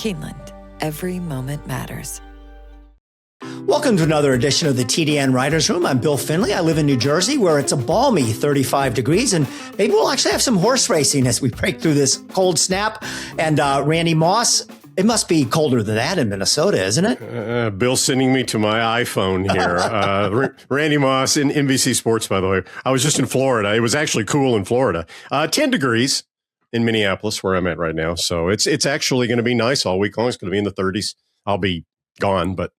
Keeneland, every moment matters. Welcome to another edition of the TDN Writers Room. I'm Bill Finley. I live in New Jersey, where it's a balmy 35 degrees, and maybe we'll actually have some horse racing as we break through this cold snap. And Randy Moss, it must be colder than that in Minnesota, isn't it? Bill sending me to my iPhone here. Randy Moss in NBC Sports, by the way. I was just in Florida. It was actually cool in Florida. 10 degrees in Minneapolis, where I'm at right now. So it's actually going to be nice all week long. It's going to be in the 30s. I'll be gone, but.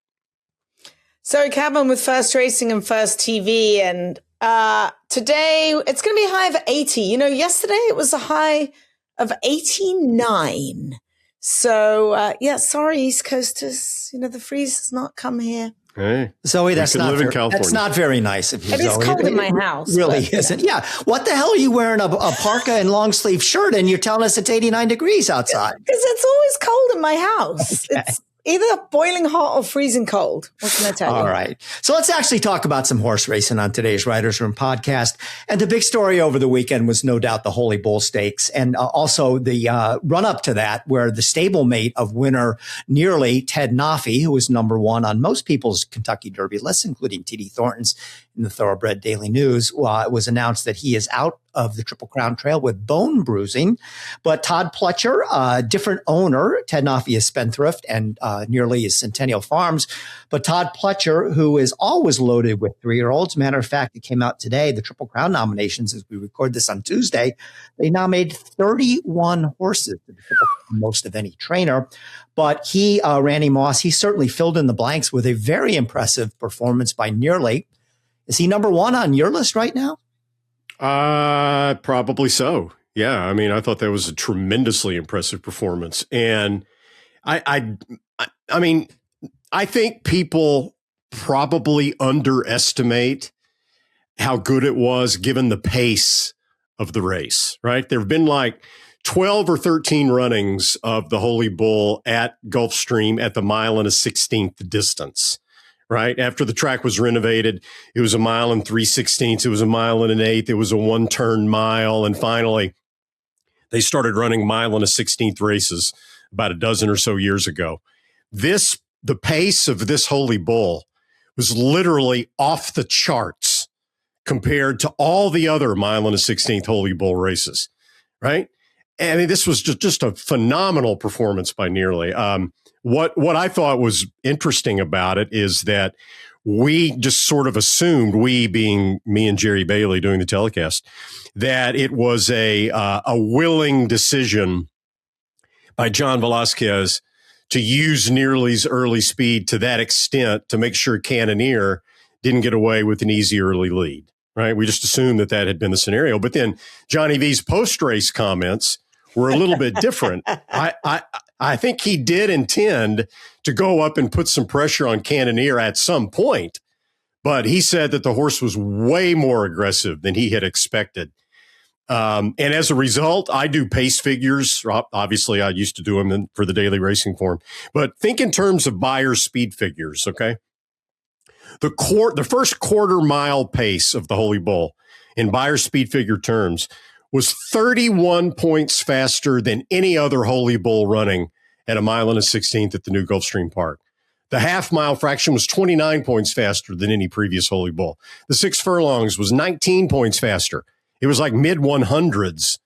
Sorry, Cabin with First Racing and First TV. And today it's going to be a high of 80. You know, yesterday it was a high of 89. So, sorry, East Coasters. You know, the freeze has not come here. Hey, Zoe, that's not very nice of you, It is Zoe. cold in my house. Really isn't. Yeah. What the hell are you wearing a parka and long sleeve shirt and you're telling us it's 89 degrees outside? Because it's always cold in my house. Okay. It's either boiling hot or freezing cold. What can I tell you? All right. So let's actually talk about some horse racing on today's Writers Room podcast. And the big story over the weekend was no doubt the Holy Bull Stakes, and also the run up to that, where the stablemate of winner nearly Ted Naffy, who was number one on most people's Kentucky Derby lists, including T.D. Thornton's in the Thoroughbred Daily News, it was announced that he is out of the Triple Crown Trail with bone bruising. But Todd Pletcher, different owner, Ted Naffy is Spendthrift and nearly is Centennial Farms. But Todd Pletcher, who is always loaded with 3-year-olds. Matter of fact, it came out today, the Triple Crown nominations, as we record this on Tuesday, they nominated 31 horses, most of any trainer. But he, Randy Moss, he certainly filled in the blanks with a very impressive performance by nearly. Is he number one on your list right now? Probably so. Yeah. I mean, I thought that was a tremendously impressive performance. And I mean, I think people probably underestimate how good it was given the pace of the race, right? There have been like 12 or 13 runnings of the Holy Bull at Gulfstream at the 1 1/16 distance. Right after the track was renovated, it was 1 3/16. It was 1 1/8. It was a 1-turn mile. And finally, they started running 1 1/16 races about a dozen or so years ago. The pace of this Holy Bull was literally off the charts compared to all the other 1 1/16 Holy Bull races. Right. I mean, this was just a phenomenal performance by nearly. What I thought was interesting about it is that we just sort of assumed, we being me and Jerry Bailey doing the telecast, that it was a willing decision by John Velasquez to use Nearly's early speed to that extent to make sure Cannoneer didn't get away with an easy early lead. Right? We just assumed that had been the scenario. But then Johnny V's post-race comments were a little bit different. I think he did intend to go up and put some pressure on Cannoneer at some point, but he said that the horse was way more aggressive than he had expected. And as a result, I do pace figures. Obviously, I used to do them for the Daily Racing Form, but think in terms of Beyer's speed figures, okay? The first quarter mile pace of the Holy Bull in Beyer's speed figure terms was 31 points faster than any other Holy Bull running at 1 1/16 at the new Gulfstream Park. The half-mile fraction was 29 points faster than any previous Holy Bull. The 6 furlongs was 19 points faster. It was like mid-100s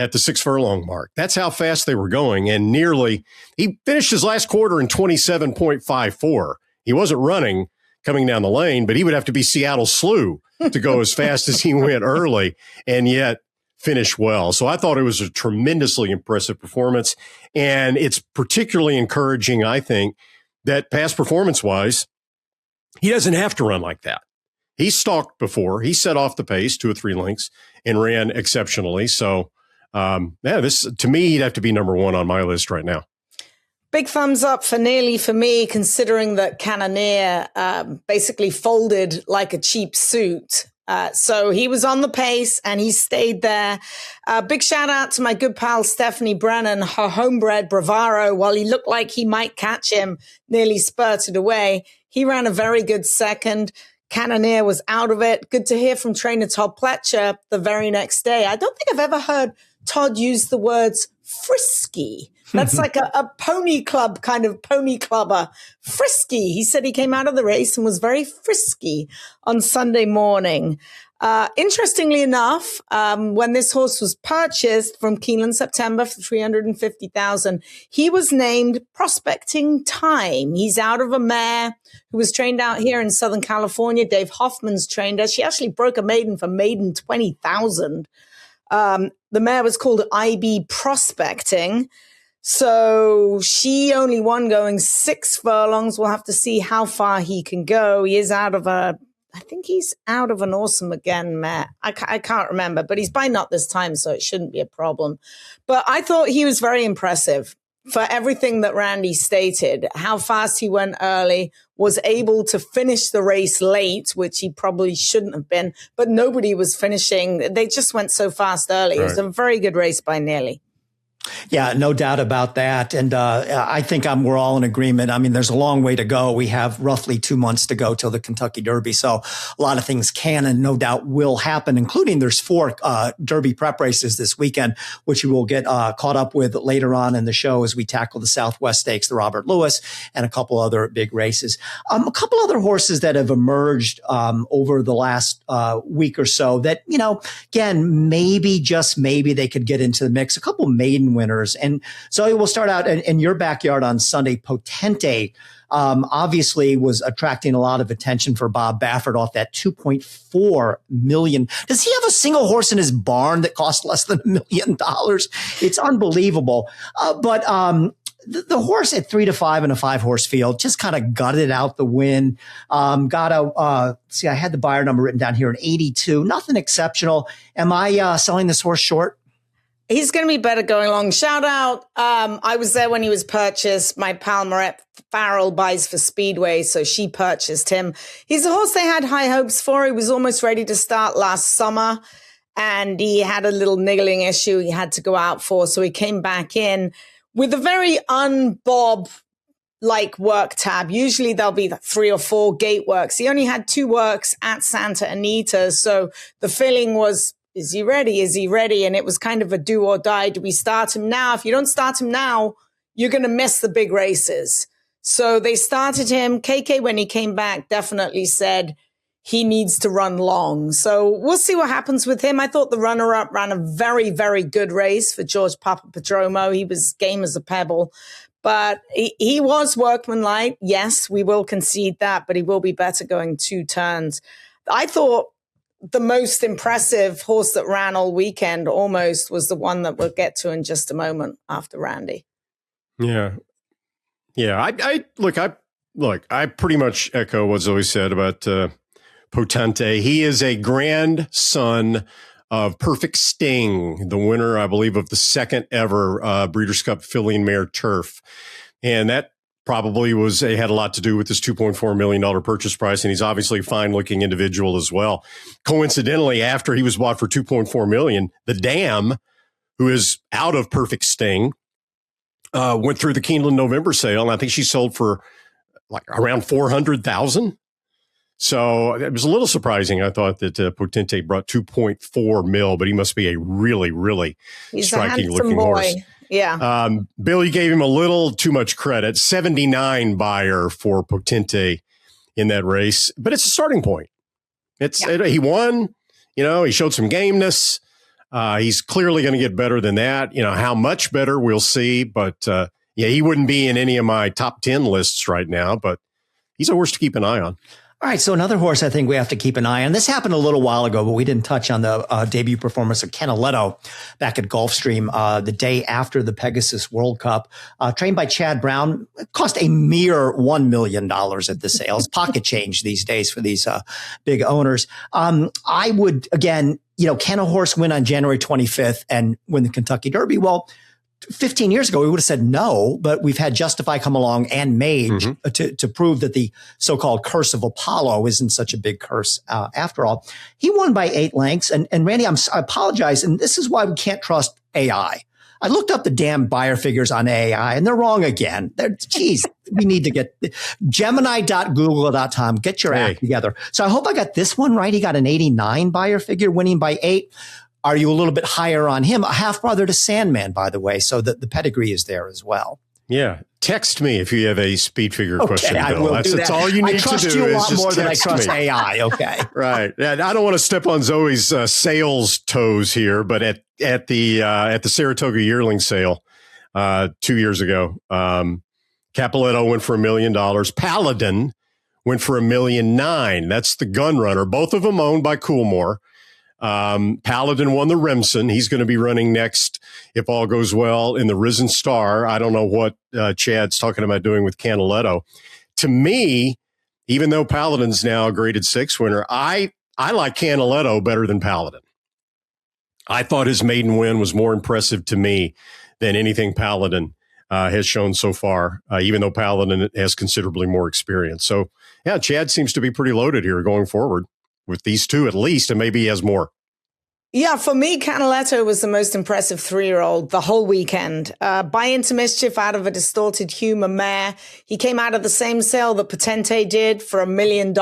at the 6 furlong mark. That's how fast they were going. And nearly, he finished his last quarter in 27.54. He wasn't running coming down the lane, but he would have to be Seattle Slew to go as fast as he went early. And yet, finish well. So I thought it was a tremendously impressive performance. And it's particularly encouraging, I think, that past performance-wise, he doesn't have to run like that. He stalked before. He set off the pace 2 or 3 lengths and ran exceptionally. So, this to me, he'd have to be number one on my list right now. Big thumbs up for Nearly for me, considering that Cannoneer basically folded like a cheap suit. So he was on the pace and he stayed there. Big shout out to my good pal Stephanie Brennan. Her homebred bravado, while he looked like he might catch him, nearly spurted away. He ran a very good second. Cannoneer was out of it. Good to hear from trainer Todd Pletcher the very next day. I don't think I've ever heard Todd use the words frisky That's like a pony club kind of pony clubber. Frisky. He said he came out of the race and was very frisky on Sunday morning. Interestingly enough, when this horse was purchased from Keeneland September for $350,000, he was named Prospecting Time. He's out of a mare who was trained out here in Southern California. Dave Hoffman's trained her. She actually broke a maiden for maiden 20,000. The mare was called IB Prospecting. So she only won going 6 furlongs. We'll have to see how far he can go. He is out of I think he's out of an Awesome Again mare. I can't remember, but he's by not this time, so it shouldn't be a problem. But I thought he was very impressive for everything that Randy stated, how fast he went early, was able to finish the race late, which he probably shouldn't have been, but nobody was finishing. They just went so fast early. Right. It was a very good race by Nearly. Yeah, no doubt about that. And I think we're all in agreement. I mean, there's a long way to go. We have roughly 2 months to go till the Kentucky Derby. So a lot of things can and no doubt will happen, including there's 4 Derby prep races this weekend, which we will get caught up with later on in the show as we tackle the Southwest Stakes, the Robert Lewis, and a couple other big races. A couple other horses that have emerged over the last week or so that, again, maybe, just maybe they could get into the mix. A couple maiden winners. And so we'll start out in your backyard on Sunday. Potente obviously was attracting a lot of attention for Bob Baffert off that $2.4 million. Does he have a single horse in his barn that costs less than $1 million? It's unbelievable. But the horse at 3 to 5 in a 5-horse field just kind of gutted out the win. I had the buyer number written down here in 82. Nothing exceptional. Am I selling this horse short? He's going to be better going along. Shout out. I was there when he was purchased. My pal Marette Farrell buys for Speedway, so she purchased him. He's a horse they had high hopes for. He was almost ready to start last summer, and he had a little niggling issue he had to go out for, so he came back in with a very un-Bob-like work tab. Usually there'll be 3 or 4 gate works. He only had 2 works at Santa Anita, so the feeling was, is he ready? Is he ready? And it was kind of a do or die. Do we start him now? If you don't start him now, you're going to miss the big races. So they started him. KK, when he came back, definitely said he needs to run long. So we'll see what happens with him. I thought the runner-up ran a very, very good race for George Papapadromo. He was game as a pebble. But he was workmanlike. Yes, we will concede that, but he will be better going 2 turns. I thought the most impressive horse that ran all weekend almost was the one that we'll get to in just a moment after Randy. Yeah. I pretty much echo what's always said about Potente. He is a grandson of Perfect Sting, the winner, I believe, of the second ever Breeders' Cup Filly and Mare Turf. And that probably had a lot to do with this $2.4 million purchase price. And he's obviously a fine looking individual as well. Coincidentally, after he was bought for $2.4 million, the Dam, who is out of Perfect Sting, went through the Keeneland November sale. And I think she sold for like around $400,000. So it was a little surprising. I thought that Potente brought 2.4 mil, but he must be a really, really striking looking horse. Yeah. Bill, you gave him a little too much credit. 79 buyer for Potente in that race, but it's a starting point. He won, he showed some gameness. He's clearly going to get better than that. How much better we'll see, but he wouldn't be in any of my top 10 lists right now, but he's a horse to keep an eye on. All right, so another horse I think we have to keep an eye on. This happened a little while ago, but we didn't touch on the debut performance of Canaletto back at Gulfstream the day after the Pegasus World Cup. Trained by Chad Brown, it cost a mere $1 million at the sales. Pocket change these days for these big owners. I would, again, can a horse win on January 25th and win the Kentucky Derby? Well, 15 years ago, we would have said no, but we've had Justify come along and Mage to prove that the so-called curse of Apollo isn't such a big curse after all. He won by 8 lengths. And Randy, I apologize. And this is why we can't trust AI. I looked up the damn buyer figures on AI and they're wrong again. We need to get Gemini.google.com. Get your act together. So I hope I got this one right. He got an 89 buyer figure winning by 8. are you a little bit higher on him? A half brother to Sandman, by the way. So the pedigree is there as well. Yeah. Text me if you have a speed figure question, Bill. I will do that. That's all you need to do. I trust you a lot more than I trust me. AI. Okay. Right. I don't want to step on Zoe's sales toes here, but at the Saratoga yearling sale 2 years ago, Capoletto went for $1 million. Paladin went for $1.9 million. That's the gun runner. Both of them owned by Coolmore. Paladin won the Remsen. He's going to be running next, if all goes well, in the Risen Star. I don't know what Chad's talking about doing with Canaletto. To me, even though Paladin's now a graded 6 winner, I like Canaletto better than Paladin. I thought his maiden win was more impressive to me than anything Paladin has shown so far, even though Paladin has considerably more experience. So, yeah, Chad seems to be pretty loaded here going forward with these two at least, and maybe he has more. Yeah, for me, Canaletto was the most impressive 3-year-old the whole weekend. Buy Into Mischief out of a Distorted Humor mare. He came out of the same sale that Potente did for $1 million.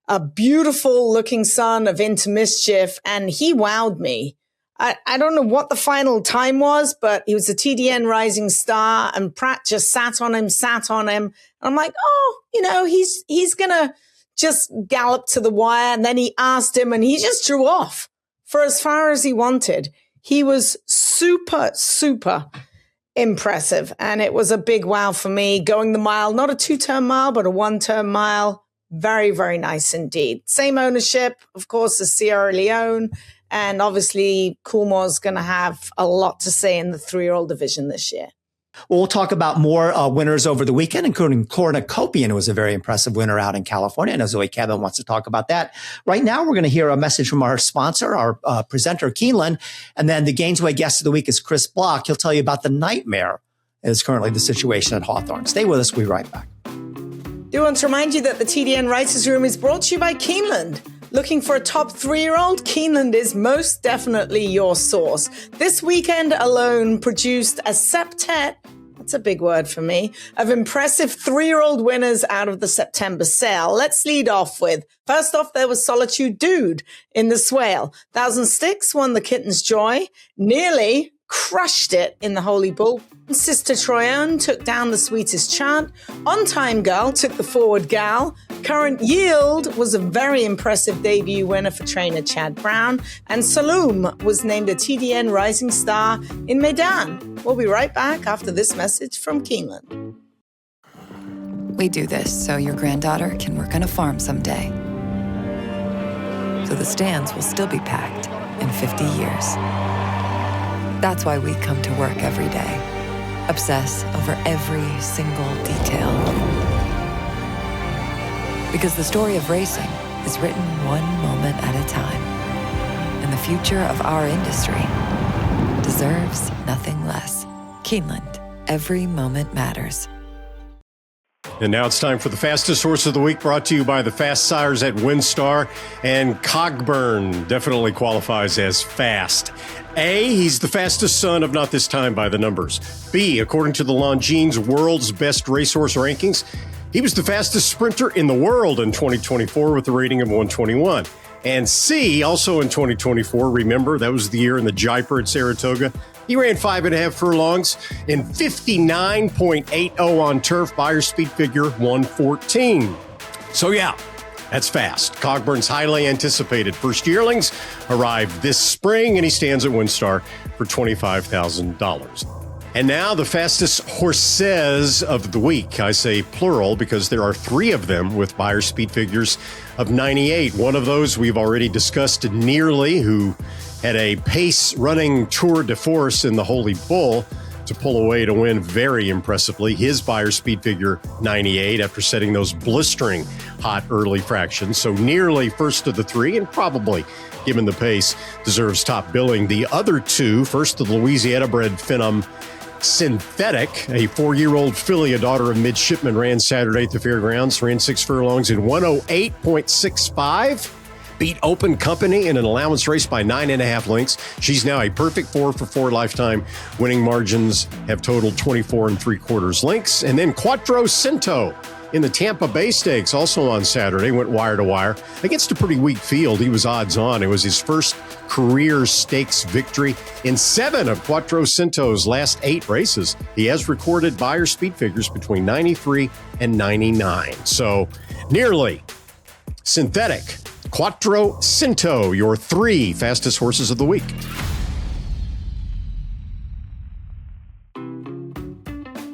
A beautiful looking son of Into Mischief, and he wowed me. I don't know what the final time was, but he was a TDN rising star, and Pratt just sat on him. And I'm like, he's going to just gallop to the wire. And then he asked him, and he just drew off for as far as he wanted. He was super, super impressive. And it was a big wow for me. Going the mile, not a 2-turn mile, but a 1-turn mile. Very, very nice indeed. Same ownership, of course, as Sierra Leone. And obviously, Coolmore's going to have a lot to say in the 3-year-old division this year. Well, we'll talk about more winners over the weekend, including Cornucopian, who was a very impressive winner out in California. I know Zoe Kevin wants to talk about that. Right now, we're going to hear a message from our sponsor, our presenter, Keeneland. And then the Gainesway guest of the week is Chris Block. He'll tell you about the nightmare that is currently the situation at Hawthorne. Stay with us. We'll be right back. Do want to remind you that the TDN Writers Room is brought to you by Keeneland. Looking for a top 3-year-old? Keeneland is most definitely your source. This weekend alone produced a septet, that's a big word for me, of impressive 3-year-old winners out of the September sale. Let's lead off with, first off, there was Solitude Dude in the Swale. Thousand Sticks won the Kitten's Joy, nearly crushed it in the Holy Bull. Sister Troyone took down the Sweetest Chant. On Time Girl took the Forward Gal. Current Yield was a very impressive debut winner for trainer Chad Brown. And Saloom was named a TDN Rising Star in Medan. We'll be right back after this message from Keeneland. We do this so your granddaughter can work on a farm someday. So the stands will still be packed in 50 years. That's why we come to work every day. Obsess over every single detail. Because the story of racing is written one moment at a time. And the future of our industry deserves nothing less. Keeneland. Every moment matters. And now it's time for the fastest horse of the week, brought to you by the Fast Sires at WinStar. And Cogburn definitely qualifies as fast. A, he's the fastest son of Not This Time by the numbers. B, according to the Longines World's Best Racehorse Rankings, he was the fastest sprinter in the world in 2024 with a rating of 121. And C, also in 2024, remember, that was the year in the Jaipur at Saratoga. He ran 5.5 furlongs in 59.80 on turf, Beyer speed figure 114. So yeah, that's fast. Cogburn's highly anticipated first yearlings arrived this spring, and he stands at WinStar for $25,000. And now the fastest horses of the week. I say plural because there are 3 of them with Beyer speed figures of 98. One of those we've already discussed, Nearly, who had a pace running tour de force in the Holy Bull to pull away to win very impressively. His Beyer speed figure 98 after setting those blistering hot early fractions. So Nearly first of the 3, and probably, given the pace, deserves top billing. The other 2, first the Louisiana bred Phenom Synthetic, a 4-year-old filly, a daughter of midshipman, ran Saturday at the fairgrounds, ran 6 furlongs in 108.65. Beat Open Company in an allowance race by 9.5 lengths. She's now a perfect 4 for 4 lifetime. Winning margins have totaled 24 3/4 lengths. And then Quattro Cinto in the Tampa Bay Stakes, also on Saturday, went wire to wire against a pretty weak field. He was odds on. It was his first career stakes victory in 7 of Quattro Cinto's last 8 races. He has recorded Beyer speed figures between 93 and 99. So nearly synthetic. Quattro Cinto, your 3 fastest horses of the week.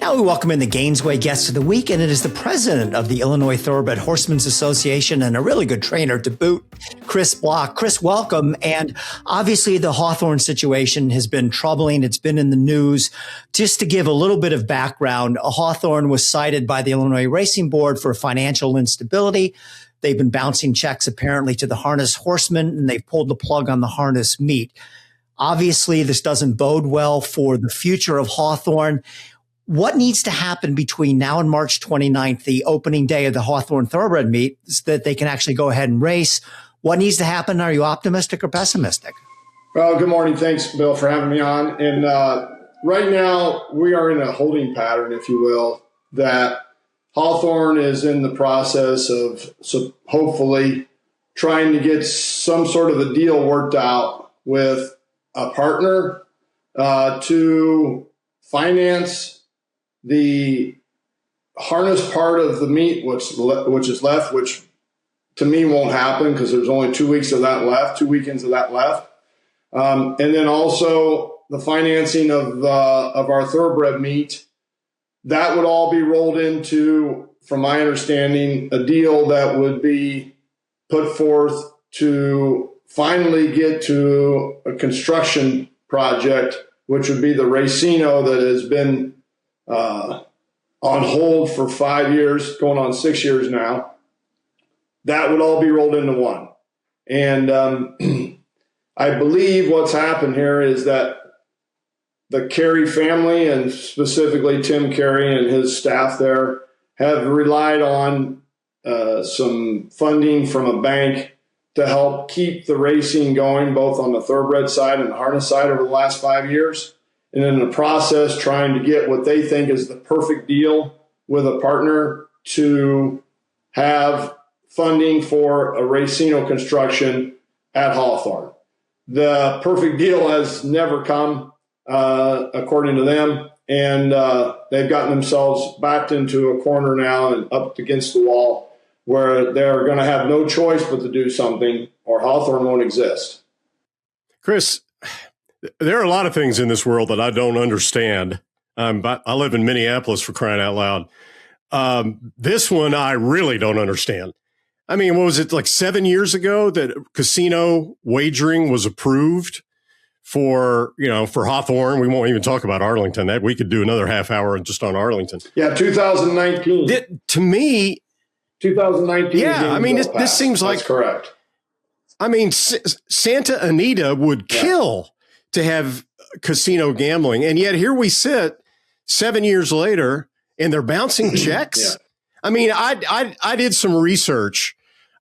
Now we welcome in the Gainesway guest of the week, and it is the president of the Illinois Thoroughbred Horsemen's Association and a really good trainer to boot, Chris Block. Chris, welcome. And obviously the Hawthorne situation has been troubling. It's been in the news. Just to give a little bit of background, Hawthorne was cited by the Illinois Racing Board for financial instability. They've been bouncing checks apparently to the harness horsemen, and they've pulled the plug on the harness meet. Obviously, this doesn't bode well for the future of Hawthorne. What needs to happen between now and March 29th, the opening day of the Hawthorne Thoroughbred meet, so that they can actually go ahead and race? What needs to happen? Are you optimistic or pessimistic? Well, good morning. Thanks, Bill, for having me on. And right now, we are in a holding pattern, if you will, that Hawthorne is in the process of hopefully trying to get some sort of a deal worked out with a partner to finance the harness part of the meet, which is left, which to me won't happen because there's only 2 weeks of that left, 2 weekends of that left. And then also the financing of our thoroughbred meet. That would all be rolled into, from my understanding, a deal that would be put forth to finally get to a construction project, which would be the Racino that has been on hold for 5 years, going on 6 years now. That would all be rolled into one. And I believe what's happened here is that the Carey family, and specifically Tim Carey and his staff there, have relied on some funding from a bank to help keep the racing going, both on the thoroughbred side and the harness side over the last 5 years. And in the process, trying to get what they think is the perfect deal with a partner to have funding for a Racino construction at Hawthorne. The perfect deal has never come, according to them, and they've gotten themselves backed into a corner now and up against the wall where they're going to have no choice but to do something, or Hawthorne won't exist. Chris, there are a lot of things in this world that I don't understand. But I live in Minneapolis, for crying out loud. This one I really don't understand. I mean, what was it, like 7 years ago that casino wagering was approved for Hawthorne? We won't even talk about Arlington. That we could do another half hour just on Arlington. Yeah, 2019. To me, 2019. Yeah, I mean, this seems like, that's correct. I mean, Santa Anita would kill to have casino gambling. And yet here we sit 7 years later and they're bouncing checks. Yeah. I mean, I did some research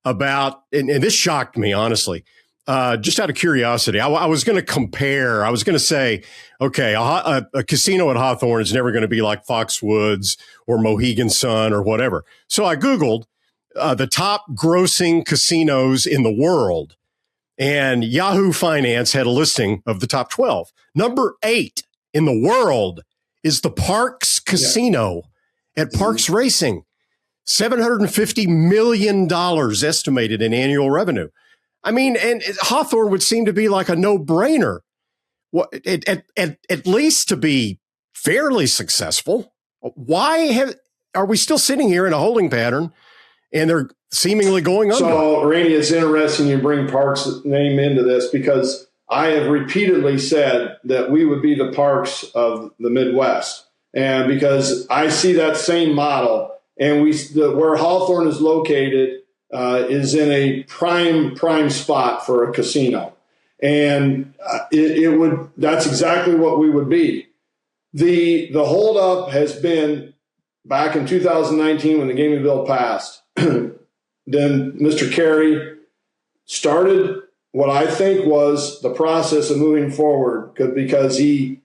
about, and this shocked me, honestly, just out of curiosity. I was going to compare. I was going to say, okay, a casino at Hawthorne is never going to be like Foxwoods or Mohegan Sun or whatever. So I Googled the top grossing casinos in the world. And Yahoo Finance had a listing of the top 12. Number 8 in the world is the Parks Casino at Parks Racing. $750 million estimated in annual revenue. I mean, and Hawthorne would seem to be like a no-brainer. At least to be fairly successful. Why are we still sitting here in a holding pattern and they're seemingly going under? So, Randy, it's interesting you bring Parks' name into this because I have repeatedly said that we would be the Parks of the Midwest. And because I see that same model, and where Hawthorne is located is in a prime spot for a casino. And that's exactly what we would be. The holdup has been back in 2019 when the gaming bill passed. Then Mr. Carey started what I think was the process of moving forward because he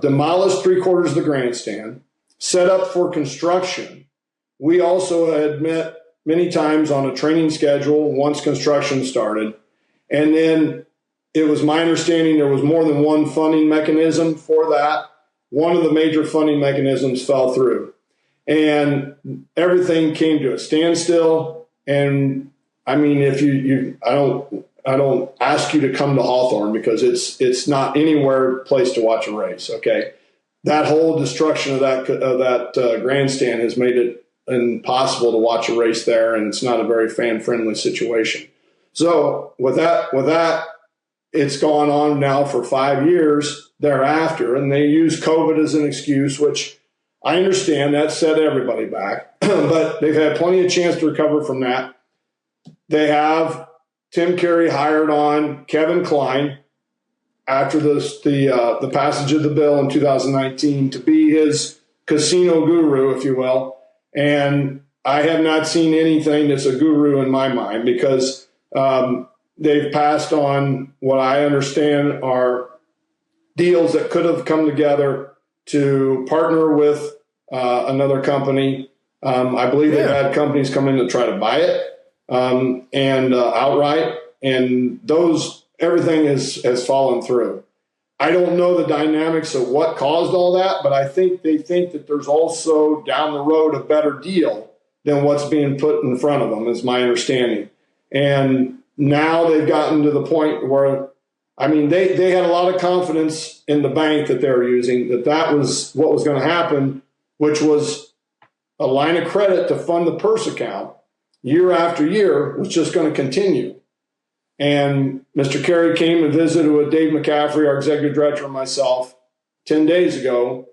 demolished 3/4 of the grandstand, set up for construction, we also had met many times on a training schedule once construction started. And then it was my understanding there was more than one funding mechanism for that. One of the major funding mechanisms fell through, and everything came to a standstill. And I mean, if I don't ask you to come to Hawthorne because it's not anywhere place to watch a race. Okay, that whole destruction of that grandstand has made it impossible to watch a race there, and it's not a very fan-friendly situation. So with that, it's gone on now for 5 years thereafter, and they use COVID as an excuse, which I understand that set everybody back, but they've had plenty of chance to recover from that. They have Tim Carey hired on Kevin Klein after the passage of the bill in 2019 to be his casino guru, if you will. And I have not seen anything that's a guru in my mind because they've passed on what I understand are deals that could have come together to partner with another company. I believe they've had companies come in to try to buy it and outright, and everything has fallen through. I don't know the dynamics of what caused all that, but I think they think that there's also down the road a better deal than what's being put in front of them, is my understanding. And now they've gotten to the point where, I mean, they had a lot of confidence in the bank that they were using, that was what was going to happen, which was a line of credit to fund the purse account year after year was just going to continue. And Mr. Carey came and visited with Dave McCaffrey, our executive director, and myself 10 days ago.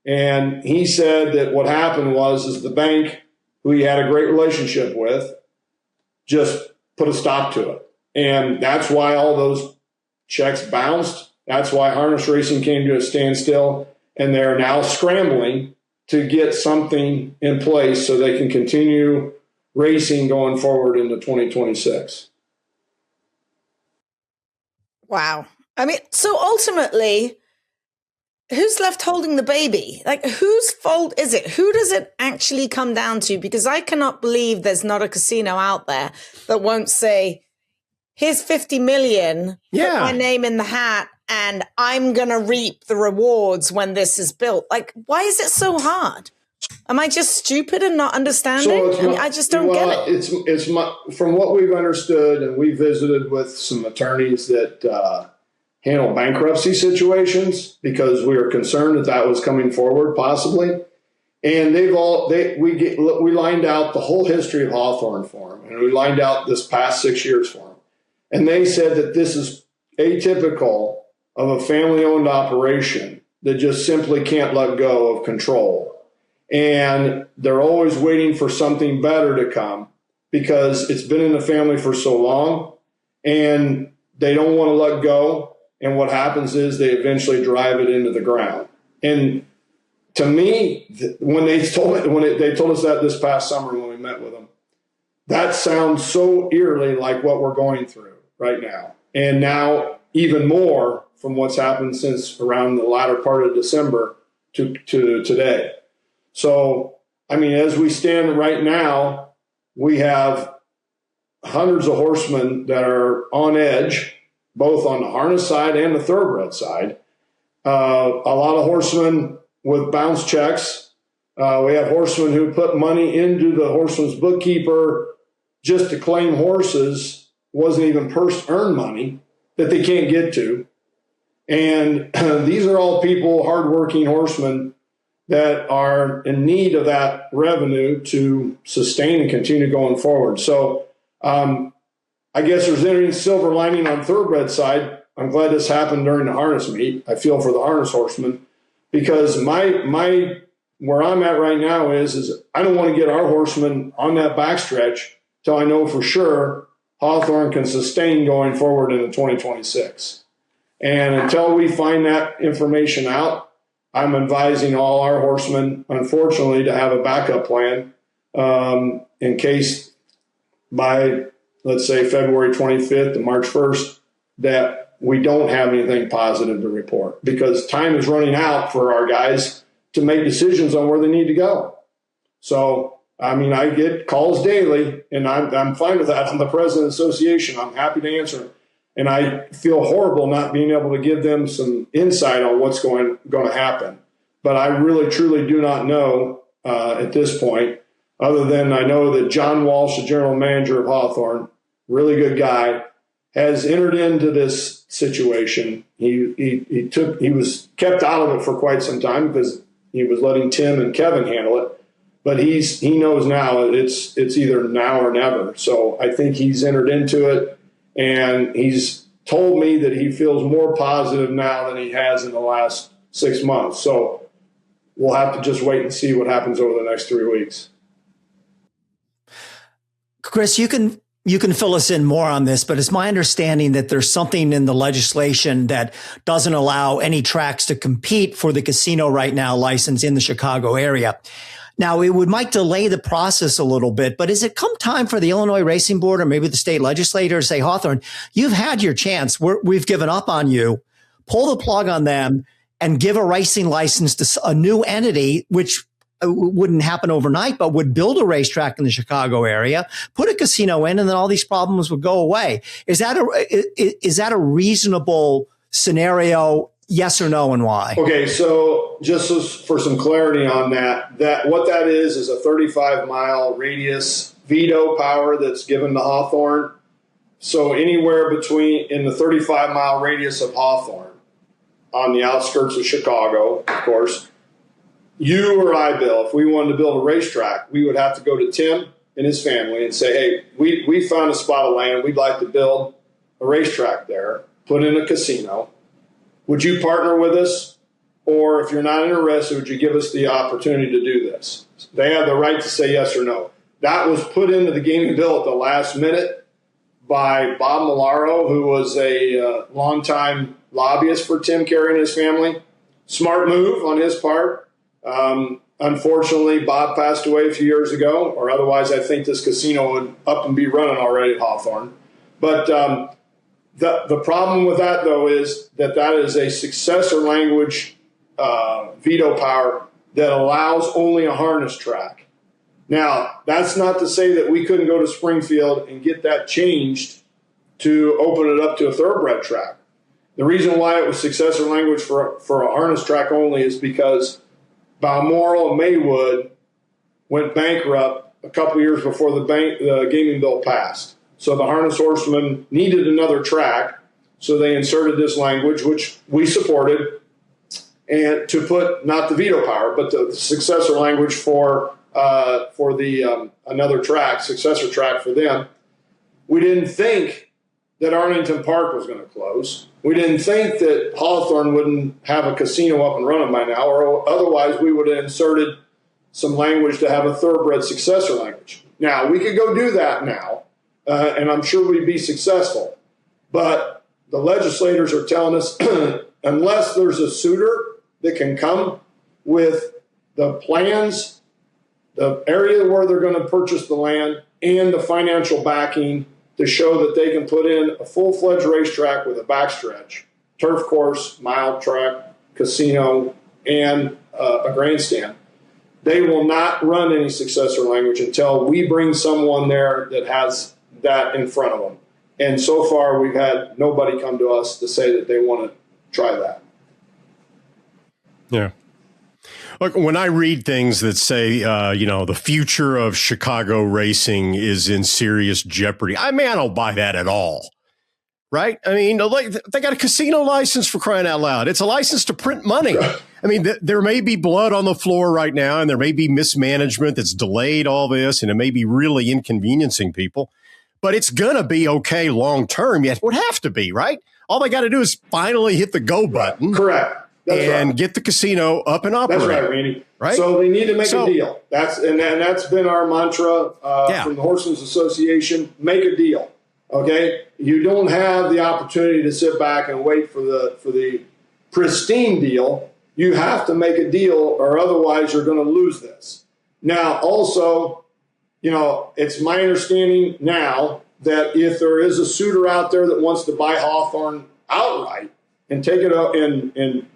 And he said that what happened was the bank, who he had a great relationship with, just put a stop to it. And that's why all those checks bounced. That's why harness racing came to a standstill. And they're now scrambling to get something in place so they can continue racing going forward into 2026. Wow. I mean, so ultimately, who's left holding the baby? Like, whose fault is it? Who does it actually come down to? Because I cannot believe there's not a casino out there that won't say, here's 50 million, put my name in the hat, and I'm going to reap the rewards when this is built. Like, why is it so hard? Am I just stupid and not understanding? I just don't get it. From what we've understood, and we visited with some attorneys that handle bankruptcy situations because we were concerned that was coming forward possibly. And we lined out the whole history of Hawthorne for them, and we lined out this past 6 years for them. And they said that this is atypical of a family-owned operation that just simply can't let go of control. And they're always waiting for something better to come because it's been in the family for so long, and they don't want to let go. And what happens is they eventually drive it into the ground. And to me, when they told us that this past summer when we met with them, that sounds so eerily like what we're going through right now. And now even more from what's happened since around the latter part of December to today. So, I mean, as we stand right now, we have hundreds of horsemen that are on edge, both on the harness side and the thoroughbred side. A lot of horsemen with bounce checks. We have horsemen who put money into the horseman's bookkeeper just to claim horses, wasn't even purse-earned money that they can't get to. And these are all people, hardworking horsemen, that are in need of that revenue to sustain and continue going forward. So I guess there's any silver lining on thoroughbred side. I'm glad this happened during the harness meet. I feel for the harness horsemen because my where I'm at right now is I don't want to get our horsemen on that backstretch till I know for sure Hawthorne can sustain going forward into 2026. And until we find that information out, I'm advising all our horsemen, unfortunately, to have a backup plan in case by, let's say, February 25th to March 1st, that we don't have anything positive to report because time is running out for our guys to make decisions on where they need to go. So I mean, I get calls daily, and I'm fine with that. I'm the president of the association. I'm happy to answer them. And I feel horrible not being able to give them some insight on what's going to happen. But I really, truly do not know at this point, other than I know that John Walsh, the general manager of Hawthorne, really good guy, has entered into this situation. He was kept out of it for quite some time because he was letting Tim and Kevin handle it. But he knows now it's either now or never. So I think he's entered into it, and he's told me that he feels more positive now than he has in the last 6 months. So we'll have to just wait and see what happens over the next 3 weeks. Chris, you can fill us in more on this, but it's my understanding that there's something in the legislation that doesn't allow any tracks to compete for the casino right now license in the Chicago area. Now, it might delay the process a little bit, but has it come time for the Illinois Racing Board or maybe the state legislature to say, Hawthorne, you've had your chance. We've given up on you. Pull the plug on them and give a racing license to a new entity, which wouldn't happen overnight, but would build a racetrack in the Chicago area, put a casino in, and then all these problems would go away. Is that a reasonable scenario? Yes or no, and why? Okay, so just for some clarity on that what that is a 35-mile radius veto power that's given to Hawthorne. So anywhere in the 35-mile radius of Hawthorne, on the outskirts of Chicago, of course, you or I, Bill, if we wanted to build a racetrack, we would have to go to Tim and his family and say, hey, we found a spot of land. We'd like to build a racetrack there, put in a casino. Would you partner with us? Or if you're not interested, would you give us the opportunity to do this? They have the right to say yes or no. That was put into the gaming bill at the last minute by Bob Malaro, who was a longtime lobbyist for Tim Carey and his family. Smart move on his part. Unfortunately, Bob passed away a few years ago, or otherwise I think this casino would up and be running already at Hawthorne. But the problem with that, though, is that is a successor language veto power that allows only a harness track. Now, that's not to say that we couldn't go to Springfield and get that changed to open it up to a thoroughbred track. The reason why it was successor language for a harness track only is because Balmoral and Maywood went bankrupt a couple years before the gaming bill passed. So the harness horsemen needed another track, so they inserted this language, which we supported, and to put not the veto power, but the successor language for the another track, successor track for them. We didn't think that Arlington Park was going to close. We didn't think that Hawthorne wouldn't have a casino up and running by now, or otherwise we would have inserted some language to have a thoroughbred successor language. Now, we could go do that now, and I'm sure we'd be successful. But the legislators are telling us unless there's a suitor that can come with the plans, the area where they're going to purchase the land, and the financial backing to show that they can put in a full-fledged racetrack with a backstretch, turf course, mile track, casino, and a grandstand. They will not run any successor language until we bring someone there that has that in front of them. And so far, we've had nobody come to us to say that they want to try that. Yeah. Look, when I read things that say, the future of Chicago racing is in serious jeopardy, I don't buy that at all. Right? I mean, they got a casino license, for crying out loud. It's a license to print money. I mean, there may be blood on the floor right now, and there may be mismanagement that's delayed all this, and it may be really inconveniencing people, but it's going to be okay long term. Yet it would have to be, right? All they got to do is finally hit the go button. Correct. That's get the casino up and operating. That's right, Randy. Right? So they need to make a deal. That's been our mantra from the Horsemen's Association. Make a deal. Okay, you don't have the opportunity to sit back and wait for the pristine deal. You have to make a deal, or otherwise you're going to lose this. Now, also, it's my understanding now that if there is a suitor out there that wants to buy Hawthorne outright and take it up and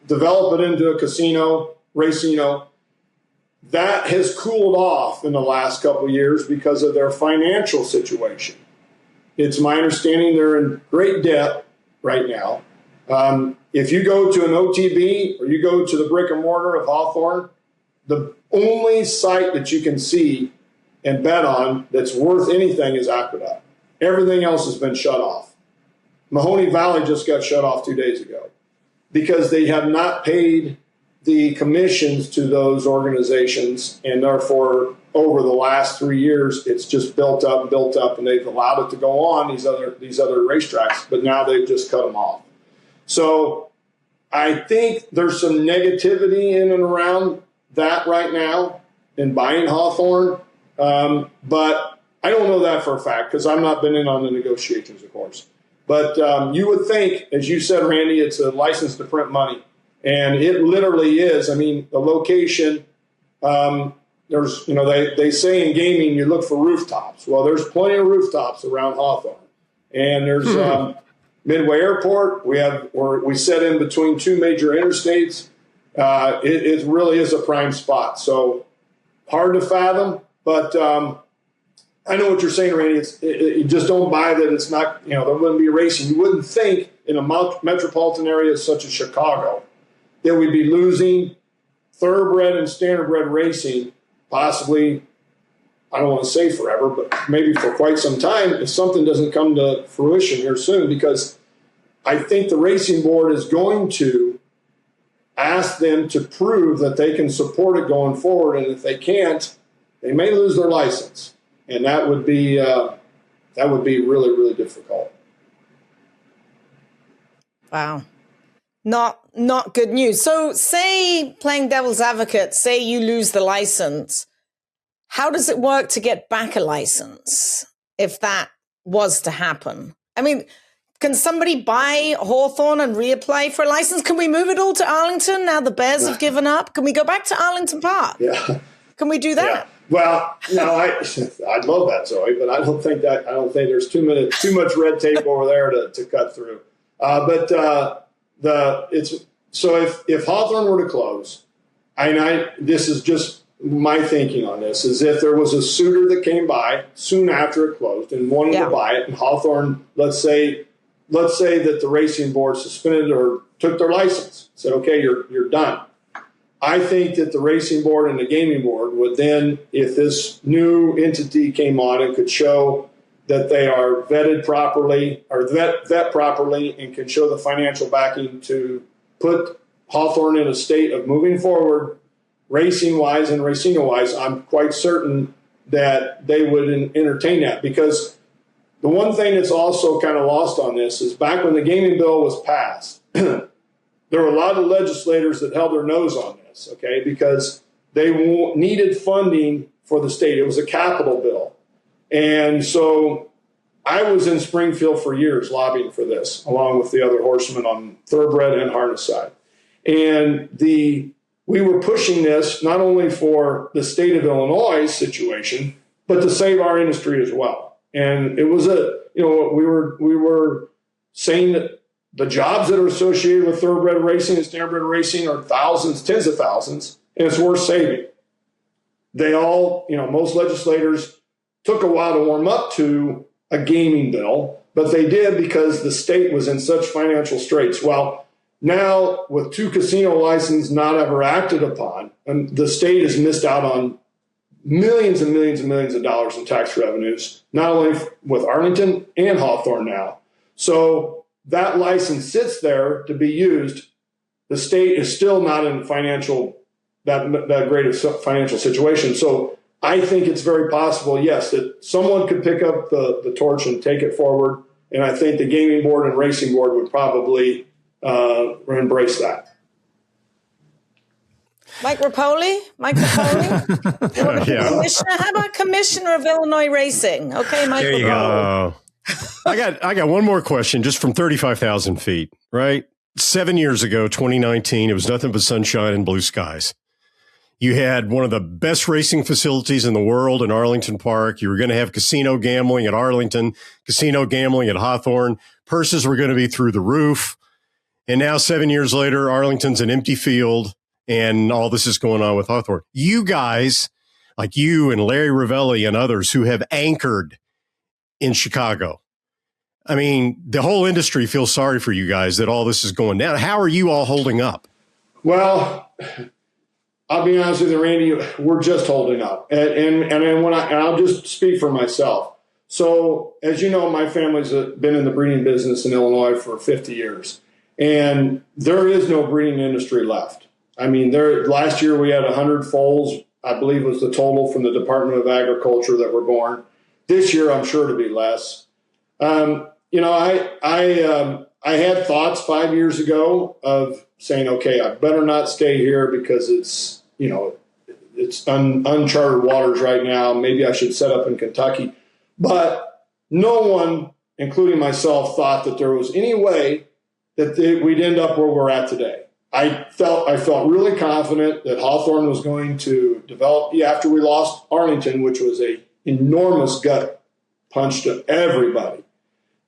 develop it into a casino, racino, That has cooled off in the last couple of years because of their financial situation. It's my understanding they're in great debt right now. If you go to an OTB or you go to the brick and mortar of Hawthorne, the only site that you can see and bet on that's worth anything is Aqueduct. Everything else has been shut off. Mahoney Valley just got shut off 2 days ago because they have not paid the commissions to those organizations, and therefore over the last 3 years it's just built up, and they've allowed it to go on these other racetracks, but now they've just cut them off. So I think there's some negativity in and around that right now in buying Hawthorne, but I don't know that for a fact because I've not been in on the negotiations, of course. But you would think, as you said, Randy, it's a license to print money. And it literally is. I mean, the location, there's, they say in gaming you look for rooftops. Well, there's plenty of rooftops around Hawthorne. And there's Midway Airport. We set in between two major interstates. It really is a prime spot. So hard to fathom, but I know what you're saying, Randy. You just don't buy that it's not, there wouldn't be racing. You wouldn't think in a metropolitan area such as Chicago that we'd be losing thoroughbred and standardbred racing, possibly, I don't want to say forever, but maybe for quite some time if something doesn't come to fruition here soon, because I think the racing board is going to ask them to prove that they can support it going forward, and if they can't, they may lose their license, and that would be really, really difficult. Wow. Not good news. So say, playing devil's advocate, say you lose the license. How does it work to get back a license if that was to happen? I mean, can somebody buy Hawthorne and reapply for a license? Can we move it all to Arlington now the Bears have given up? Can we go back to Arlington Park? Yeah. Can we do that? Yeah. Well, no, I'd love that, Zoe, but I don't think there's too much red tape over there to cut through. If Hawthorne were to close, this is just my thinking on this, is if there was a suitor that came by soon after it closed and wanted to buy it, and Hawthorne, let's say that the racing board suspended or took their license, said, okay, you're done. I think that the racing board and the gaming board would then, if this new entity came on and could show that they are vetted properly or vet properly and can show the financial backing to put Hawthorne in a state of moving forward, racing-wise and racino-wise, I'm quite certain that they would entertain that. Because the one thing that's also kind of lost on this is back when the gaming bill was passed, there were a lot of legislators that held their nose on this, okay, because they needed funding for the state. It was a capital bill. And so I was in Springfield for years lobbying for this, along with the other horsemen on thoroughbred and harness side. And we were pushing this not only for the state of Illinois situation, but to save our industry as well. And it was we were saying that the jobs that are associated with thoroughbred racing and standardbred racing are thousands, tens of thousands, and it's worth saving. They all, most legislators took a while to warm up to a gaming bill, but they did because the state was in such financial straits. Well, now with 2 casino licenses not ever acted upon, and the state has missed out on millions and millions and millions of dollars in tax revenues, not only with Arlington and Hawthorne now. So that license sits there to be used. The state is still not in that great of financial situation. So I think it's very possible, yes, that someone could pick up the torch and take it forward. And I think the gaming board and racing board would probably embrace that. Mike Rapoli? Yeah. Commissioner? How about Commissioner of Illinois Racing? Okay, Mike There you Rapoli. go. I got one more question just from 35,000 feet, right? 7 years ago, 2019, it was nothing but sunshine and blue skies. You had one of the best racing facilities in the world in Arlington Park. You were going to have casino gambling at Arlington, casino gambling at Hawthorne. Purses were going to be through the roof. And now 7 years later, Arlington's an empty field and all this is going on with Hawthorne. You guys, like you and Larry Ravelli and others who have anchored in Chicago, I mean, the whole industry feels sorry for you guys that all this is going down. How are you all holding up? Well, I'll be honest with you, Randy, we're just holding up. And I'll just speak for myself. So, as you know, my family's been in the breeding business in Illinois for 50 years, and there is no breeding industry left. I mean, last year we had 100 foals, I believe was the total from the Department of Agriculture that were born. This year, I'm sure to be less. I had thoughts 5 years ago of saying, okay, I better not stay here because it's uncharted waters right now. Maybe I should set up in Kentucky. But no one, including myself, thought that there was any way that we'd end up where we're at today. I felt really confident that Hawthorne was going to develop after we lost Arlington, which was a enormous gut punch to everybody.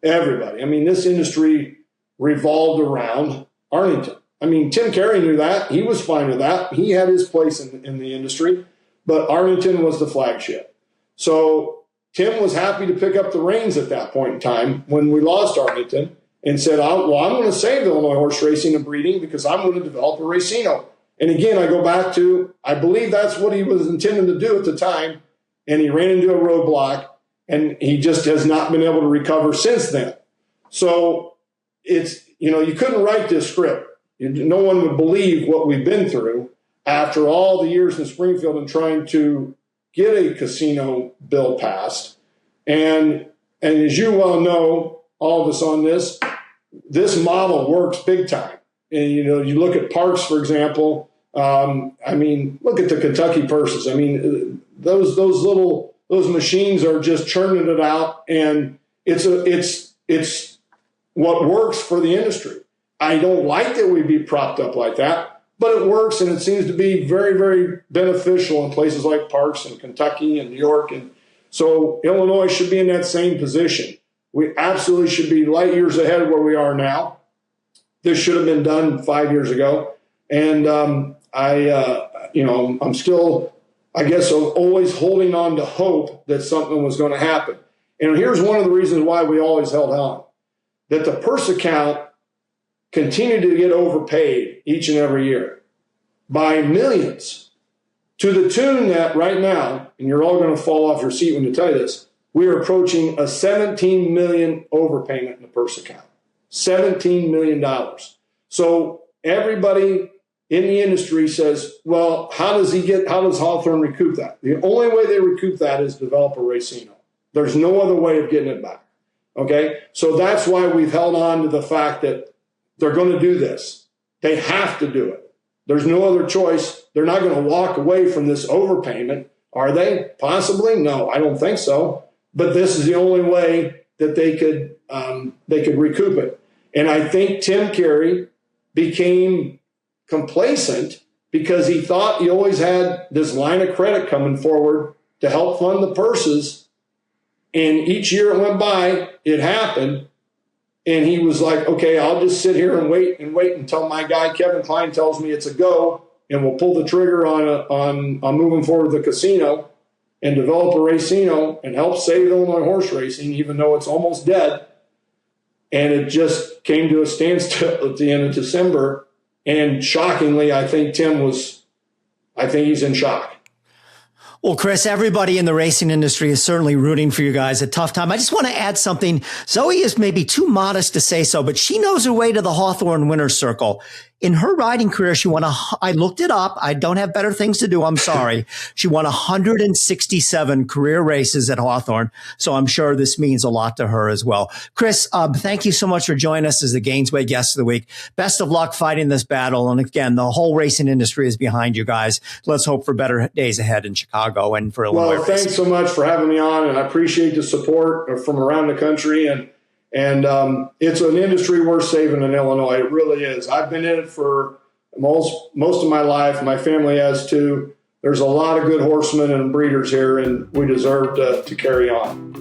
Everybody. I mean, this industry revolved around Arlington. I mean, Tim Carey knew that. He was fine with that. He had his place in the industry, but Arlington was the flagship. So Tim was happy to pick up the reins at that point in time when we lost Arlington and said, I'm going to save Illinois horse racing and breeding because I'm going to develop a racino. And again, I go back to, I believe that's what he was intending to do at the time, and he ran into a roadblock, and he just has not been able to recover since then. So it's, you couldn't write this script. No one would believe what we've been through after all the years in Springfield and trying to get a casino bill passed. And as you well know, all of us on this model works big time. And, you look at parks, for example. Look at the Kentucky purses. I mean, those machines are just churning it out, and it's what works for the industry. I don't like that we be propped up like that, but it works, and it seems to be very, very beneficial in places like parks in Kentucky and New York. And so Illinois should be in that same position. We absolutely should be light years ahead of where we are now. This should have been done 5 years ago. And I'm still, I guess, always holding on to hope that something was going to happen. And here's one of the reasons why we always held on, that the purse account continued to get overpaid each and every year by millions, to the tune that right now, and you're all going to fall off your seat when I tell you this, we are approaching a $17 million overpayment in the purse account. $17 million. So everybody in the industry says, well, how does Hawthorne recoup that? The only way they recoup that is develop a racino. There's no other way of getting it back. Okay? So that's why we've held on to the fact that they're going to do this. They have to do it. There's no other choice. They're not going to walk away from this overpayment. Are they? Possibly? No, I don't think so. But this is the only way that they could recoup it. And I think Tim Carey became complacent because he thought he always had this line of credit coming forward to help fund the purses. And each year it went by, it happened. And he was like, okay, I'll just sit here and wait until my guy, Kevin Klein, tells me it's a go, and we'll pull the trigger on moving forward with the casino and develop a racino and help save Illinois horse racing, even though it's almost dead. And it just came to a standstill at the end of December. And shockingly, I think he's in shock. Well, Chris, everybody in the racing industry is certainly rooting for you guys. A tough time. I just want to add something. Zoe is maybe too modest to say so, but she knows her way to the Hawthorne winner's circle. In her riding career, I looked it up. I don't have better things to do. I'm sorry. She won 167 career races at Hawthorne. So I'm sure this means a lot to her as well. Chris, thank you so much for joining us as the Gainesway Guest of the Week. Best of luck fighting this battle. And again, the whole racing industry is behind you guys. Let's hope for better days ahead in Chicago and for Illinois. Well, thanks so much for having me on. And I appreciate the support from around the country. And it's an industry worth saving in Illinois. It really is. I've been in it for most of my life. My family has too. There's a lot of good horsemen and breeders here, and we deserve to carry on.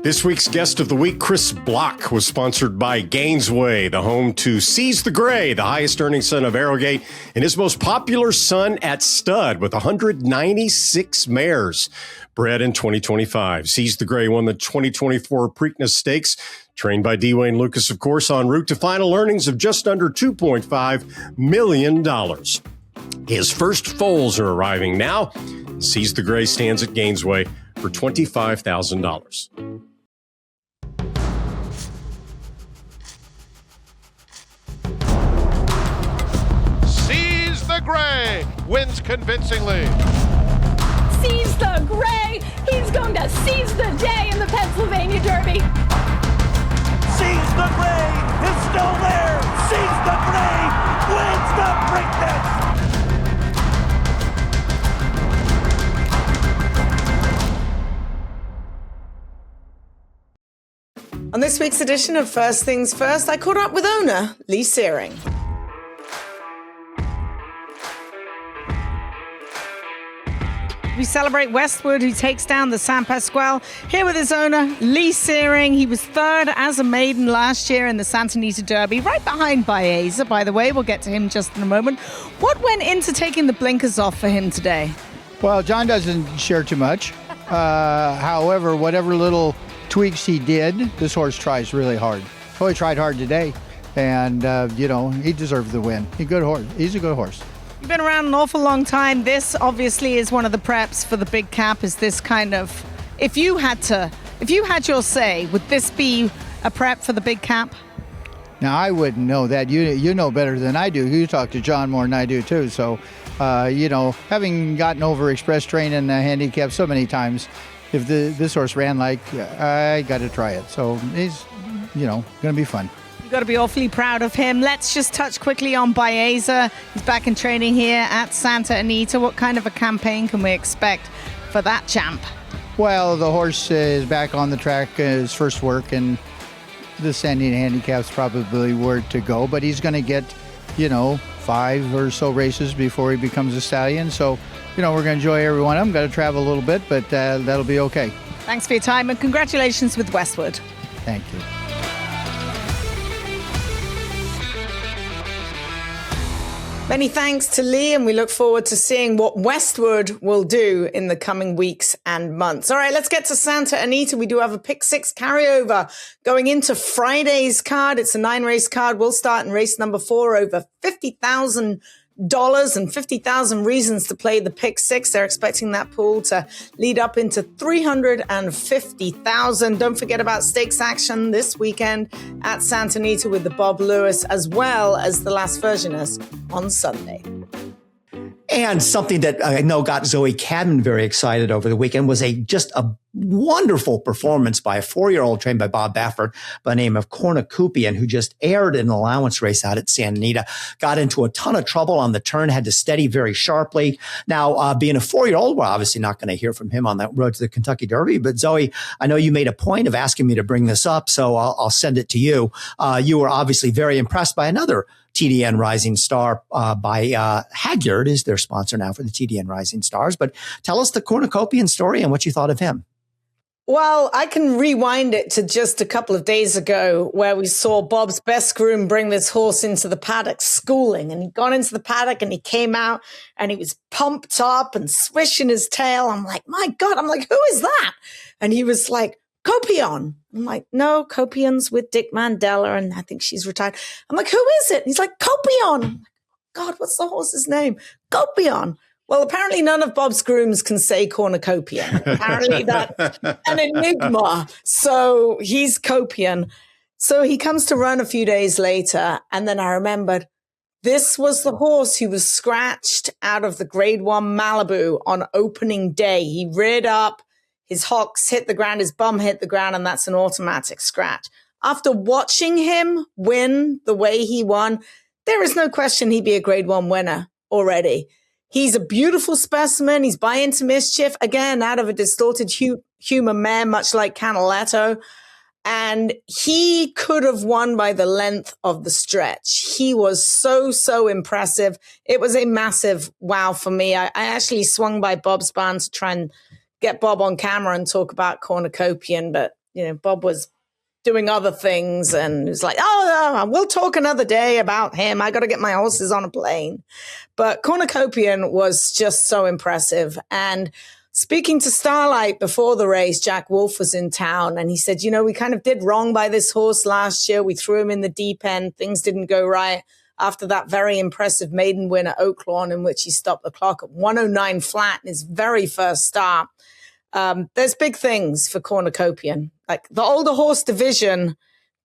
This week's guest of the week, Chris Block, was sponsored by Gainesway, the home to Seize the Gray, the highest earning son of Arrowgate, and his most popular son at stud with 196 mares bred in 2025. Seize the Gray won the 2024 Preakness Stakes, trained by D. Wayne Lucas, of course, en route to final earnings of just under $2.5 million. His first foals are arriving now. Seize the Gray stands at Gainesway for $25,000. Seize the Gray wins convincingly. Seize the Gray. He's going to seize the day in the Pennsylvania Derby. Seize the Gray is still there. Seize the Gray wins the Preakness. On this week's edition of First Things First, I caught up with owner Lee Searing. We celebrate Westwood, who takes down the San Pasquale. Here with his owner, Lee Searing. He was third as a maiden last year in the Santa Anita Derby, right behind Baeza, by the way. We'll get to him just in a moment. What went into taking the blinkers off for him today? Well, John doesn't share too much. However, whatever little tweaks he did, this horse tries really hard. Oh, he tried hard today, and, he deserved the win. He's a good horse. He's a good horse. You've been around an awful long time. This obviously is one of the preps for the big cap. Is this kind of, if you had your say, would this be a prep for the big cap? Now, I wouldn't know that. You know better than I do. You talk to John more than I do, too. So, having gotten over express train and handicap so many times, if this horse ran like, I got to try it. So, he's, going to be fun. You've got to be awfully proud of him. Let's just touch quickly on Baeza. He's back in training here at Santa Anita. What kind of a campaign can we expect for that champ? Well, the horse is back on the track, his first work, and the Santa Anita handicap's probably where to go. But he's going to get, 5 or so races before he becomes a stallion. So, we're going to enjoy every one of them. Got to travel a little bit, but that'll be okay. Thanks for your time, and congratulations with Westwood. Thank you. Many thanks to Lee, and we look forward to seeing what Westwood will do in the coming weeks and months. All right, let's get to Santa Anita. We do have a pick 6 carryover going into Friday's card. It's a 9-race card. We'll start in race number 4, over $50,000 and 50,000 reasons to play the pick 6. They're expecting that pool to lead up into 350,000. Don't forget about stakes action this weekend at Santa Anita with the Bob Lewis, as well as the Las Virgenes on Sunday. And something that I know got Zoe Cadman very excited over the weekend was just a wonderful performance by a 4-year-old trained by Bob Baffert by the name of Cornucopian, who just aired an allowance race out at Santa Anita, got into a ton of trouble on the turn, had to steady very sharply. Now, being a 4-year-old, we're obviously not going to hear from him on that road to the Kentucky Derby. But Zoe, I know you made a point of asking me to bring this up, so I'll send it to you. You were obviously very impressed by another TDN Rising Star by Hagyard is their sponsor now for the TDN Rising Stars. But tell us the Cornucopian story and what you thought of him. Well, I can rewind it to just a couple of days ago where we saw Bob's best groom bring this horse into the paddock schooling, and he'd gone into the paddock and he came out and he was pumped up and swishing his tail. I'm like, my God, who is that? And he was like, Copion. I'm like, no, Copion's with Dick Mandela and I think she's retired. I'm like, who is it? And he's like, Copion. I'm like, God, what's the horse's name? Copion. Well, apparently none of Bob's grooms can say cornucopian. Apparently that's an enigma. So he's Copian. So he comes to run a few days later. And then I remembered this was the horse who was scratched out of the Grade 1 Malibu on opening day. He reared up, his hocks hit the ground, his bum hit the ground, and that's an automatic scratch. After watching him win the way he won, there is no question he'd be a Grade 1 winner already. He's a beautiful specimen. He's by into mischief, again, out of a distorted human mare, much like Canaletto. And he could have won by the length of the stretch. He was so impressive. It was a massive wow for me. I actually swung by Bob's barn to try and get Bob on camera and talk about Cornucopian, but Bob was doing other things and it was like, oh, we'll talk another day about him. I got to get my horses on a plane. But Cornucopian was just so impressive. And speaking to Starlight before the race, Jack Wolf was in town and he said, we kind of did wrong by this horse last year. We threw him in the deep end. Things didn't go right after that very impressive maiden win at Oaklawn in which he stopped the clock at 109 flat in his very first start. There's big things for Cornucopian. Like the older horse division,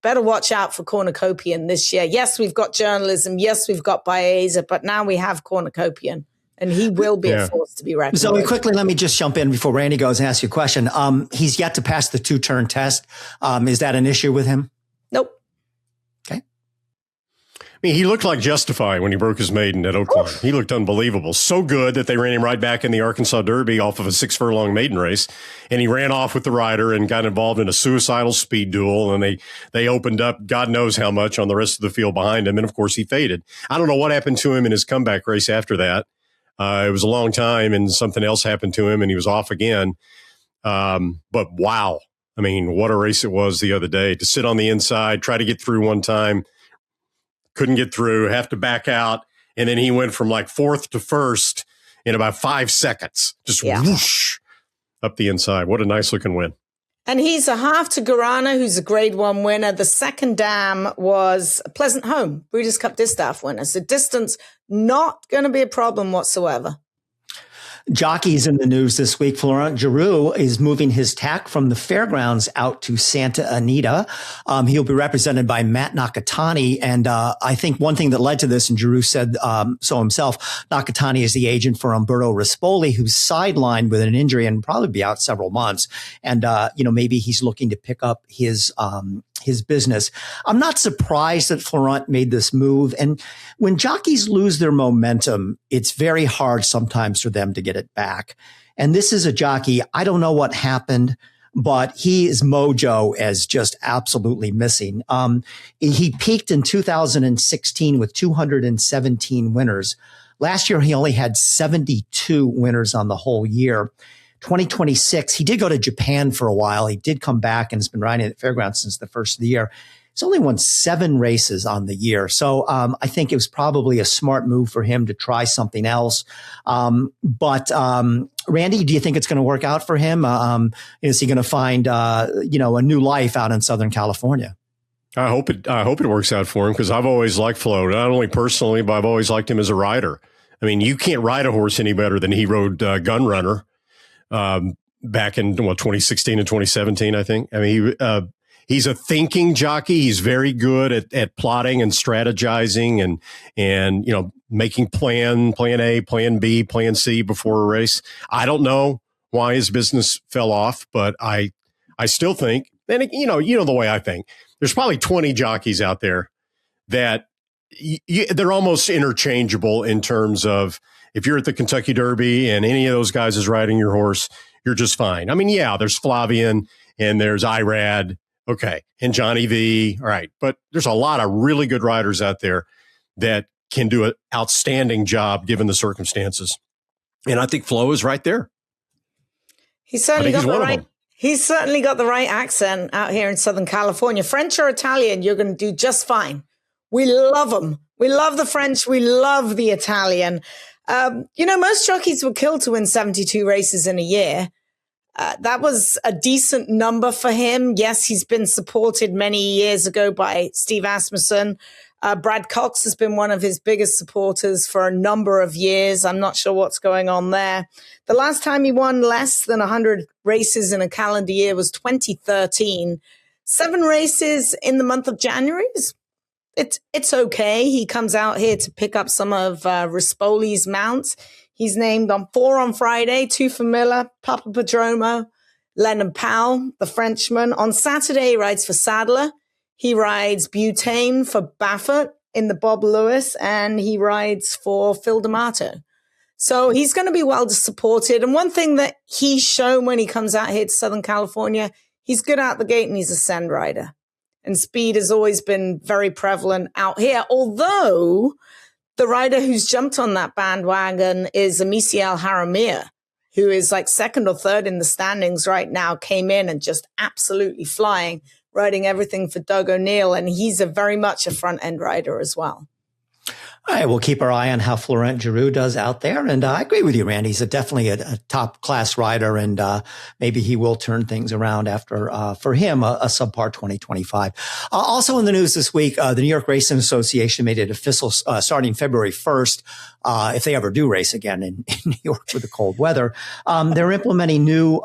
better watch out for Cornucopian this year. Yes, we've got journalism. Yes, we've got Baeza, but now we have Cornucopian, and he will be a force to be reckoned with. Zoe, quickly, let me just jump in before Randy goes and ask you a question. He's yet to pass the 2-turn test. Is that an issue with him? Nope. Okay. I mean, he looked like Justify when he broke his maiden at Oaklawn. He looked unbelievable. So good that they ran him right back in the Arkansas Derby off of a 6-furlong maiden race. And he ran off with the rider and got involved in a suicidal speed duel. And they opened up God knows how much on the rest of the field behind him. And, of course, he faded. I don't know what happened to him in his comeback race after that. It was a long time and something else happened to him and he was off again. But wow. I mean, what a race it was the other day to sit on the inside, try to get through one time. Couldn't get through, have to back out. And then he went from like 4th to 1st in about 5 seconds. Just whoosh up the inside. What a nice looking win. And he's a half to Guarana, who's a grade 1 winner. The second dam was a Pleasant Home, Breeders' Cup Distaff winner. So distance, not going to be a problem whatsoever. Jockey's in the news this week. Florent Giroux is moving his tack from the fairgrounds out to Santa Anita. He'll be represented by Matt Nakatani. And I think one thing that led to this, and Giroux said so himself, Nakatani is the agent for Umberto Rispoli, who's sidelined with an injury and probably be out several months. And, maybe he's looking to pick up his business. I'm not surprised that Florent made this move. And when jockeys lose their momentum, it's very hard sometimes for them to get it back. And this is a jockey. I don't know what happened, but his mojo is just absolutely missing. He peaked in 2016 with 217 winners. Last year, he only had 72 winners on the whole year. 2026, he did go to Japan for a while. He did come back and has been riding at fairgrounds since the first of the year. He's only won 7 races on the year. So I think it was probably a smart move for him to try something else. But Randy, do you think it's going to work out for him? Is he going to find, a new life out in Southern California? I hope it works out for him because I've always liked Flo, not only personally, but I've always liked him as a rider. I mean, you can't ride a horse any better than he rode Gunrunner. Back in 2016 and 2017, I think. I mean, he's a thinking jockey. He's very good at plotting and strategizing and making plan A, plan B, plan C before a race. I don't know why his business fell off, but I still think, and the way I think, there's probably 20 jockeys out there that they're almost interchangeable in terms of if you're at the Kentucky Derby and any of those guys is riding your horse, you're just fine. I mean, yeah, there's Flavian and there's Irad, okay, and Johnny V, all right. But there's a lot of really good riders out there that can do an outstanding job given the circumstances. And I think Flo is right there. He's certainly got the right accent out here in Southern California. French or Italian, you're going to do just fine. We love them. We love the French. We love the Italian. Most jockeys were killed to win 72 races in a year. That was a decent number for him. Yes, he's been supported many years ago by Steve Asmussen. Brad Cox has been one of his biggest supporters for a number of years. I'm not sure what's going on there. The last time he won less than 100 races in a calendar year was 2013. 7 races in the month of January is It's okay. He comes out here to pick up some of Rispoli's mounts. He's named on 4 on Friday, 2 for Miller, Papa Padromo, Leonard Powell, the Frenchman. On Saturday, he rides for Sadler. He rides Butane for Baffert in the Bob Lewis, and he rides for Phil D'Amato. So he's going to be well supported. And one thing that he's shown when he comes out here to Southern California, he's good out the gate and he's a send rider. And speed has always been very prevalent out here. Although the rider who's jumped on that bandwagon is Amici Al Haramia, who is like second or third in the standings right now, came in and just absolutely flying, riding everything for Doug O'Neill. And he's very much a front end rider as well. All right, we'll keep our eye on how Florent Giroux does out there. And I agree with you, Randy. He's definitely a top class rider, and maybe he will turn things around after, for him, a subpar 2025. Also in the news this week, the New York Racing Association made it official starting February 1st. If they ever do race again in New York with the cold weather, they're implementing new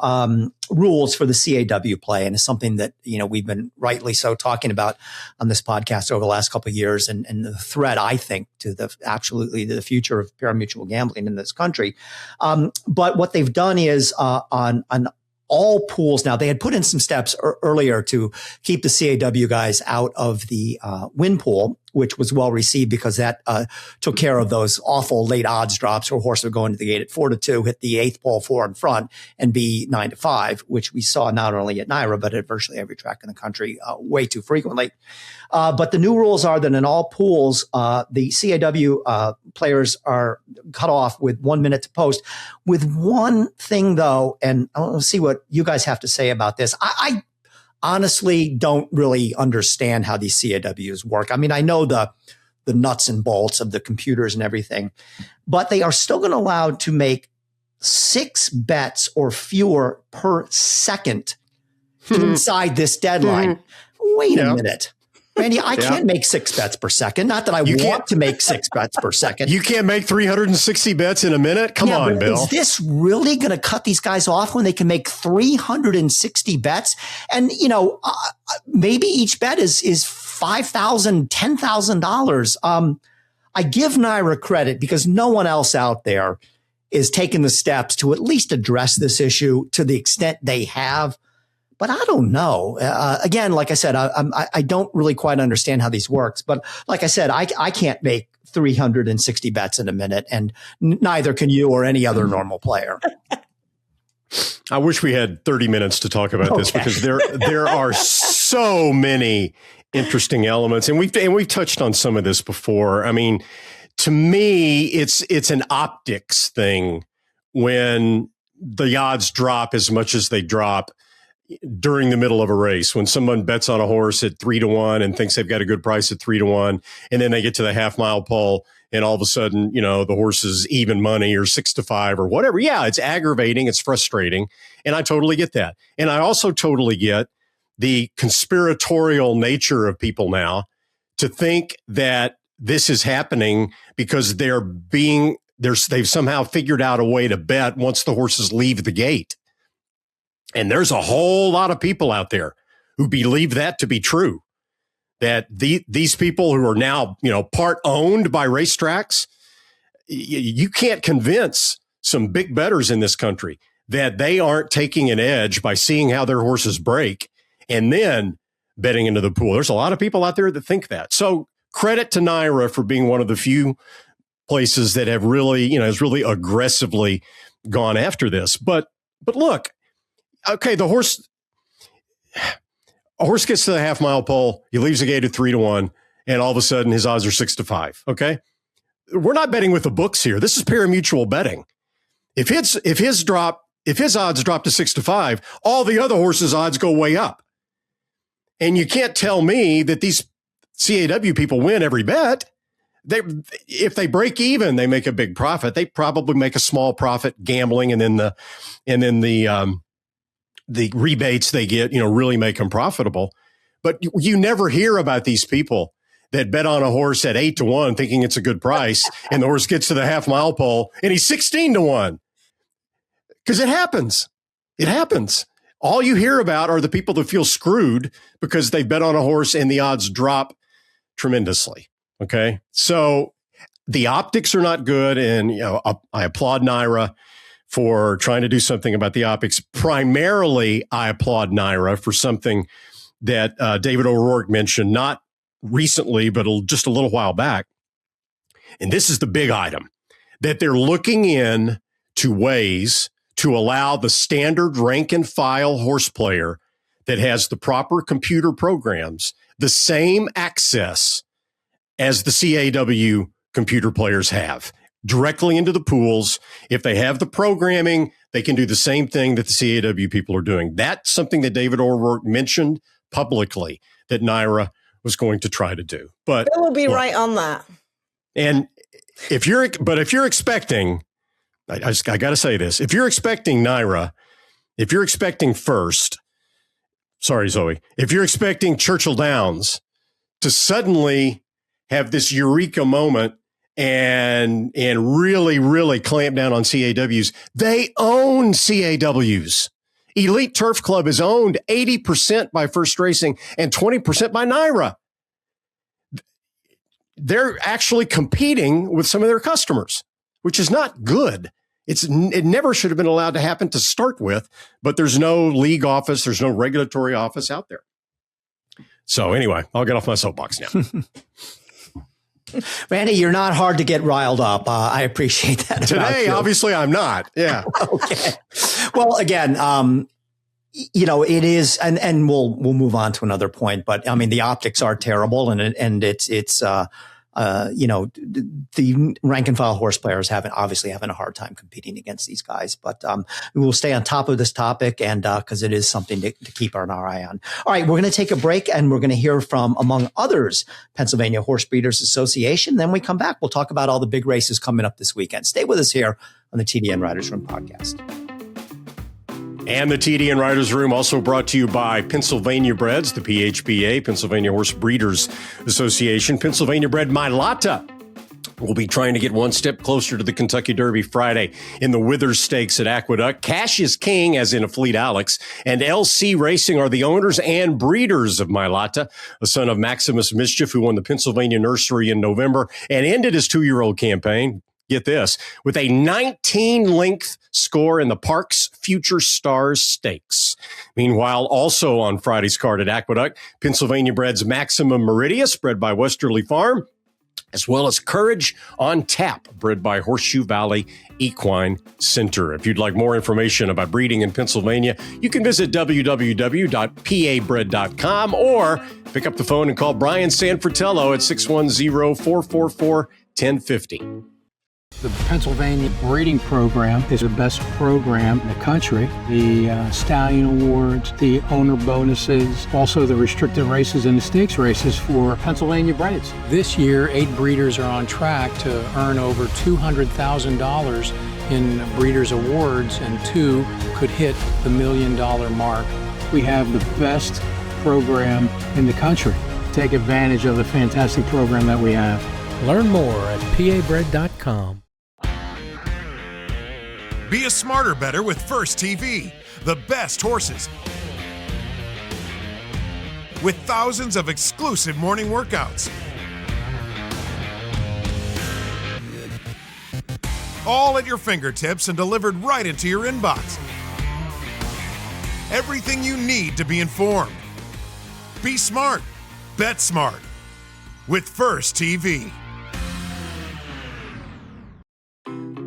rules for the CAW play. And it's something that, we've been rightly so talking about on this podcast over the last couple of years, and the threat, I think, to the future of pari-mutuel gambling in this country. But what they've done is on all pools now, they had put in some steps earlier to keep the CAW guys out of the win pool, which was well received because that took care of those awful late odds drops where horses would go into the gate at 4-2, hit the eighth pole 4 in front, and be 9-5, which we saw not only at NYRA but at virtually every track in the country way too frequently. But the new rules are that in all pools, the CAW players are cut off with 1 minute to post. With one thing, though, and I'll see what you guys have to say about this. I honestly don't really understand how these CAWs work. I mean, I know the nuts and bolts of the computers and everything, but they are still going to allow to make 6 bets or fewer per second inside this deadline. Wait a minute. Randy, I can't make 6 bets per second. Not that I want to make 6 bets per second. You can't make 360 bets in a minute? Come on, Bill. Is this really going to cut these guys off when they can make 360 bets? And, maybe each bet is $5,000, $10,000. I give NYRA credit because no one else out there is taking the steps to at least address this issue to the extent they have. But I don't know. Again, like I said, I don't really quite understand how these works. But like I said, I can't make 360 bets in a minute, and neither can you or any other normal player. I wish we had 30 minutes to talk about this because there are so many interesting elements, and we've touched on some of this before. I mean, to me, it's an optics thing when the odds drop as much as they drop during the middle of a race, when someone bets on a horse at 3-1 and thinks they've got a good price at 3-1, and then they get to the half mile pole and all of a sudden, the horse is even money or 6-5 or whatever. Yeah, it's aggravating. It's frustrating. And I totally get that. And I also totally get the conspiratorial nature of people now to think that this is happening because they've somehow figured out a way to bet once the horses leave the gate. And there's a whole lot of people out there who believe that to be true, that these people who are now, part owned by racetracks, you can't convince some big bettors in this country that they aren't taking an edge by seeing how their horses break and then betting into the pool. There's a lot of people out there that think that. So credit to NYRA for being one of the few places that have really, has really aggressively gone after this. But look, okay, a horse gets to the half mile pole, he leaves the gate at 3-1, and all of a sudden his odds are 6-5. Okay. We're not betting with the books here. This is pari-mutuel betting. If his odds drop to 6-5, all the other horses' odds go way up. And you can't tell me that these CAW people win every bet. If they break even, they make a big profit. They probably make a small profit gambling, and then the rebates they get, really make them profitable. But you never hear about these people that bet on a horse at 8-1 thinking it's a good price, and the horse gets to the half mile pole and he's 16-1. Because it happens. It happens. All you hear about are the people that feel screwed because they bet on a horse and the odds drop tremendously. Okay. So the optics are not good. And, I applaud NYRA for trying to do something about the optics. Primarily, I applaud NYRA for something that David O'Rourke mentioned, not recently, but just a little while back. And this is the big item, that they're looking in to ways to allow the standard rank and file horse player that has the proper computer programs the same access as the CAW computer players have. directly into the pools. If they have the programming, they can do the same thing that the CAW people are doing. That's something that David O'Rourke mentioned publicly that NYRA was going to try to do. But Bill will be right on that. And if you're expecting, I got to say this, if you're expecting NYRA, if you're expecting First, sorry, Zoe, if you're expecting Churchill Downs to suddenly have this eureka moment and really, really clamp down on CAWs, they own CAWs. Elite Turf Club is owned 80% by First Racing and 20% by NYRA. They're actually competing with some of their customers, which is not good. It never should have been allowed to happen to start with, but there's no league office. There's no regulatory office out there. So anyway, I'll get off my soapbox now. Randy, you're not hard to get riled up. I appreciate that. Today, obviously, I'm not. Yeah. Okay. Well, again, it is, and we'll move on to another point. But I mean, the optics are terrible, and it's the rank and file horse players obviously having a hard time competing against these guys. But we will stay on top of this topic, and because it is something to keep our eye on. All right, we're going to take a break, and we're going to hear from, among others, Pennsylvania Horse Breeders Association. Then we come back. We'll talk about all the big races coming up this weekend. Stay with us here on the TDN Riders Room podcast. And the TDN Riders Room also brought to you by Pennsylvania Breds, the PHBA, Pennsylvania Horse Breeders Association. Pennsylvania Bred Mylotta will be trying to get one step closer to the Kentucky Derby Friday in the Withers Stakes at Aqueduct. Cash is King, as in a Fleet Alex, and LC Racing are the owners and breeders of Mylotta, a son of Maximus Mischief, who won the Pennsylvania Nursery in November and ended his 2-year-old campaign. Get this, with a 19-length score in the Parks Future Stars Stakes. Meanwhile, also on Friday's card at Aqueduct, Pennsylvania Bred's Maximum Meridius, bred by Westerly Farm, as well as Courage on Tap, bred by Horseshoe Valley Equine Center. If you'd like more information about breeding in Pennsylvania, you can visit www.pabred.com or pick up the phone and call Brian Sanfratello at 610-444-1050. The Pennsylvania breeding program is the best program in the country. The Stallion Awards, the owner bonuses, also the restricted races and the stakes races for Pennsylvania breds. This year, 8 breeders are on track to earn over $200,000 in breeders awards, and 2 could hit the $1 million mark. We have the best program in the country. Take advantage of the fantastic program that we have. Learn more at pabred.com. Be a smarter better with First TV, the best horses. With thousands of exclusive morning workouts. All at your fingertips and delivered right into your inbox. Everything you need to be informed. Be smart. Bet smart. With First TV.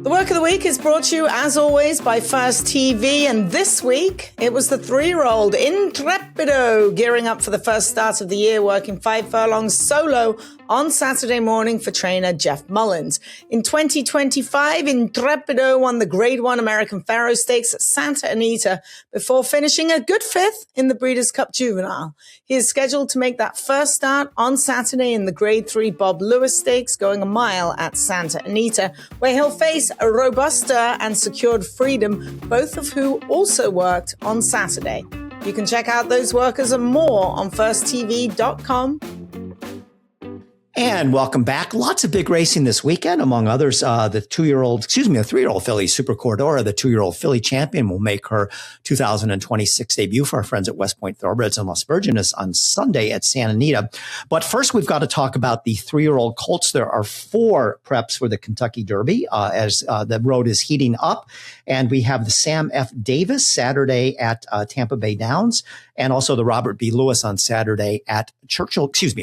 The Work of the Week is brought to you, as always, by First TV. And this week, it was the 3-year-old Intrepido gearing up for the first start of the year, working 5 furlongs solo on Saturday morning for trainer Jeff Mullins. In 2025, Intrepido won the Grade 1 American Pharoah Stakes at Santa Anita before finishing a good 5th in the Breeders' Cup Juvenile. He is scheduled to make that first start on Saturday in the Grade 3 Bob Lewis Stakes, going a mile at Santa Anita, where he'll face a Robusta and Secured Freedom, both of who also worked on Saturday. You can check out those workers and more on firsttv.com. And welcome back. Lots of big racing this weekend, among others. The 3-year-old filly, Super Cordora, the 2-year-old filly champion, will make her 2026 debut for our friends at West Point Thoroughbreds in Las Virgenes on Sunday at Santa Anita. But first, we've got to talk about the 3-year-old colts. There are 4 preps for the Kentucky Derby as the road is heating up. And we have the Sam F. Davis Saturday at Tampa Bay Downs, and also the Robert B. Lewis on Saturday at Churchill Downs,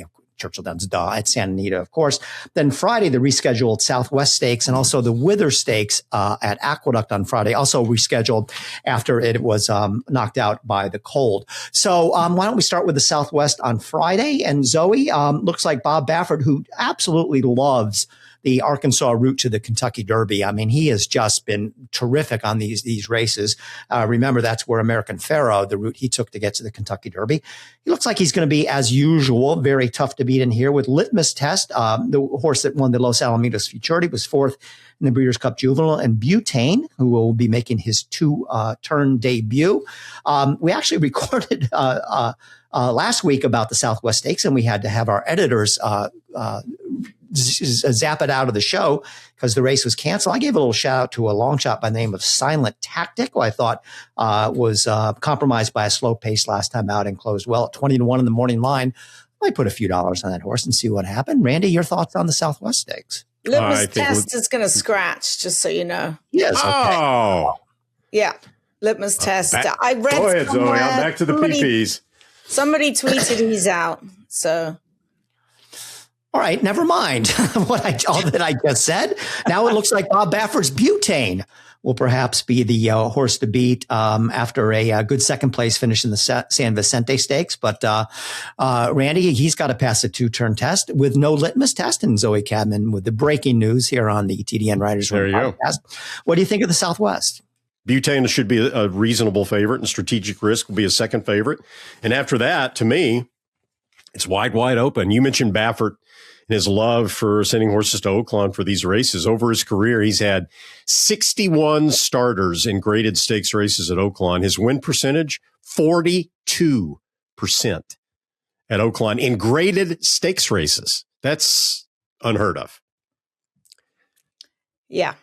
at Santa Anita, of course. Then Friday, the rescheduled Southwest Stakes and also the Wither Stakes at Aqueduct on Friday, also rescheduled after it was knocked out by the cold. So why don't we start with the Southwest on Friday? And Zoe, looks like Bob Baffert, who absolutely loves the Arkansas route to the Kentucky Derby. I mean, he has just been terrific on these races. Remember, that's where American Pharoah, the route he took to get to the Kentucky Derby. He looks like he's going to be, as usual, very tough to beat in here with Litmus Test. The horse that won the Los Alamitos Futurity was fourth in the Breeders' Cup Juvenile, and Butane, who will be making his two-turn debut. We actually recorded last week about the Southwest Stakes, and we had to have our editors zap it out of the show because the race was canceled. I gave a little shout out to a long shot by the name of Silent Tactic, who I thought was compromised by a slow pace last time out and closed well at 20-1 in the morning line. I might put a few dollars on that horse and see what happened. Randy, your thoughts on the Southwest Stakes? Litmus Test is going to scratch, just so you know. Yes. Okay. Oh. Yeah. Litmus Test. I read Go ahead, Zoe. I'm back to the PPs. Somebody tweeted he's out. So. All right, never mind all that I just said. Now it looks like Bob Baffert's Butane will perhaps be the horse to beat after a good second place finish in the San Vicente Stakes. But Randy, he's got to pass a two-turn test with no litmus test. And Zoe Cadman with the breaking news here on the TDN Riders Room podcast. What do you think of the Southwest? Butane should be a reasonable favorite, and Strategic Risk will be a second favorite. And after that, to me, it's wide open. You mentioned Baffert and his love for sending horses to Oaklawn for these races. Over his career, he's had 61 starters in graded stakes races at Oaklawn. His win percentage, 42% at Oaklawn in graded stakes races. That's unheard of. Yeah.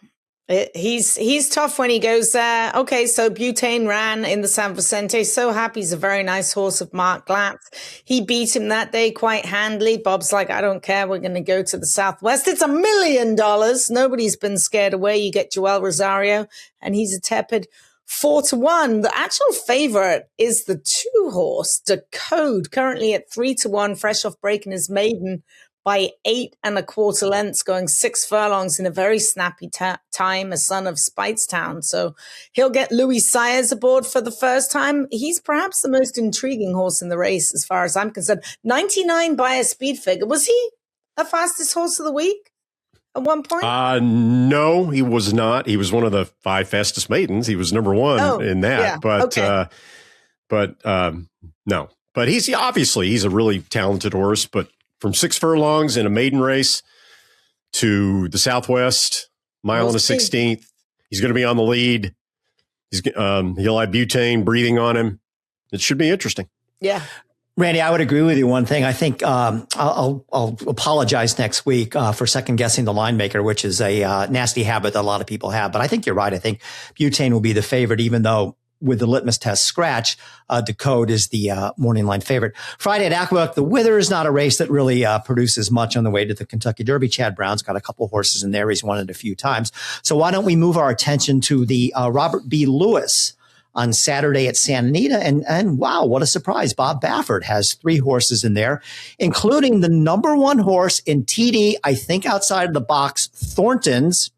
He's tough when he goes there. Okay, so Butane ran in the San Vicente. So happy. He's a very nice horse of Mark Glatz. He beat him that day quite handily. Bob's like, I don't care. We're going to go to the Southwest. It's $1 million. Nobody's been scared away. You get Joel Rosario, and he's a tepid 4-1. The actual favorite is the 2-horse, Decode, currently at 3-1, fresh off breaking his maiden by 8 1/4 lengths, going 6 furlongs in a very snappy time, a son of Speightstown. So he'll get Louis Sayers aboard for the first time. He's perhaps the most intriguing horse in the race as far as I'm concerned. 99 by a speed figure. Was he the fastest horse of the week at one point? No, he was not. He was one of the 5 fastest maidens. He was number 1 in that. Yeah. But no. But he's a really talented horse, but from 6 furlongs in a maiden race to the Southwest, mile and a 16th. He's going to be on the lead. He'll have Butane breathing on him. It should be interesting. Yeah. Randy, I would agree with you. One thing, I think I'll apologize next week for second guessing the line maker, which is a nasty habit that a lot of people have. But I think you're right. I think Butane will be the favorite, even though with the litmus test scratch, Decode is the morning line favorite. Friday at Aqueduct, the Wither is not a race that really produces much on the way to the Kentucky Derby. Chad Brown's got a couple horses in there. He's won it a few times. So why don't we move our attention to the Robert B. Lewis on Saturday at Santa Anita? And wow, what a surprise. Bob Baffert has 3 horses in there, including the number 1 horse in TD, I think outside of the box, Thornton's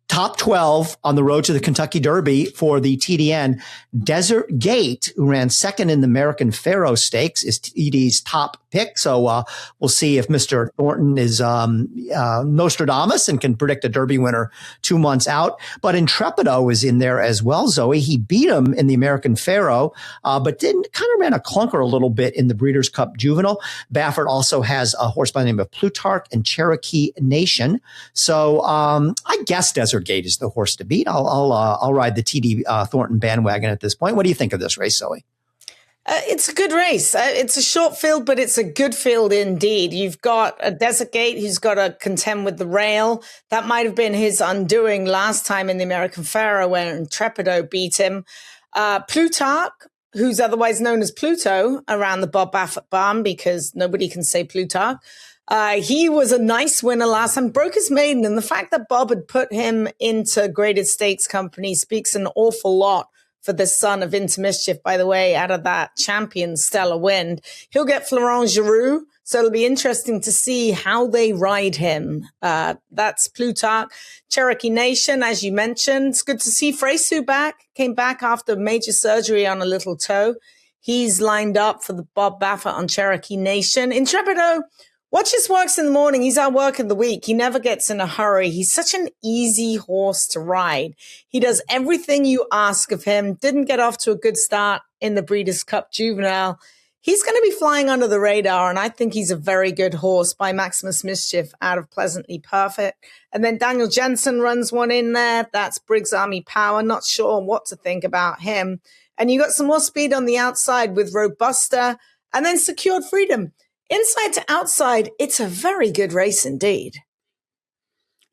top 12 on the road to the Kentucky Derby for the TDN. Desert Gate, who ran second in the American Pharoah Stakes, is TD's top pick. So we'll see if Mr. Thornton is Nostradamus and can predict a Derby winner 2 months out. But Intrepido is in there as well, Zoe. He beat him in the American Pharoah, but kind of ran a clunker a little bit in the Breeders' Cup Juvenile. Baffert also has a horse by the name of Plutarch and Cherokee Nation. So I guess Desert Gate is the horse to beat. I'll ride the TD Thornton bandwagon at this point. What do you think of this race, Zoe? It's a good race. It's a short field, but it's a good field indeed. You've got a Desert Gate who's got to contend with the rail. That might have been his undoing last time in the American Pharoah when Intrepido beat him. Plutarch, who's otherwise known as Pluto around the Bob Baffert barn because nobody can say Plutarch. He was a nice winner last time, broke his maiden, and the fact that Bob had put him into graded stakes company speaks an awful lot for the son of Into Mischief, by the way, out of that champion Stellar Wind. He'll get Florent Giroux, so it'll be interesting to see how they ride him. That's Plutarch. Cherokee Nation, as you mentioned. It's good to see Fresu back. Came back after major surgery on a little toe. He's lined up for the Bob Baffert on Cherokee Nation. Intrepido Watch his works in the morning. He's our work of the week. He never gets in a hurry. He's such an easy horse to ride. He does everything you ask of him. Didn't get off to a good start in the Breeders' Cup Juvenile. He's going to be flying under the radar, and I think he's a very good horse by Maximus Mischief out of Pleasantly Perfect. And then Daniel Jensen runs one in there. That's Briggs Army Power. Not sure what to think about him. And you got some more speed on the outside with Robusta and then Secured Freedom. Inside to outside, it's a very good race indeed.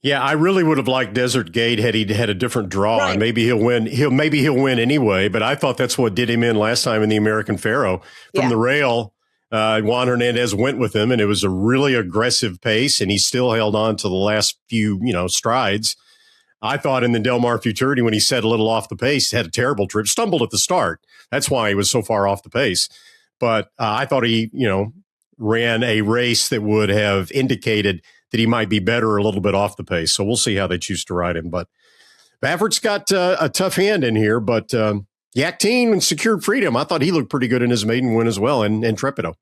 Yeah, I really would have liked Desert Gate had he had a different draw. Right. And maybe he'll win. Maybe he'll win anyway. But I thought that's what did him in last time in the American Pharoah. From the rail, Juan Hernandez went with him, and it was a really aggressive pace, and he still held on to the last few, strides. I thought in the Del Mar Futurity, when he set a little off the pace, had a terrible trip, stumbled at the start. That's why he was so far off the pace. But I thought he, ran a race that would have indicated that he might be better a little bit off the pace. So we'll see how they choose to ride him. But Baffert's got a tough hand in here. But Yakteen and Secured Freedom, I thought he looked pretty good in his maiden win as well, and Trepido.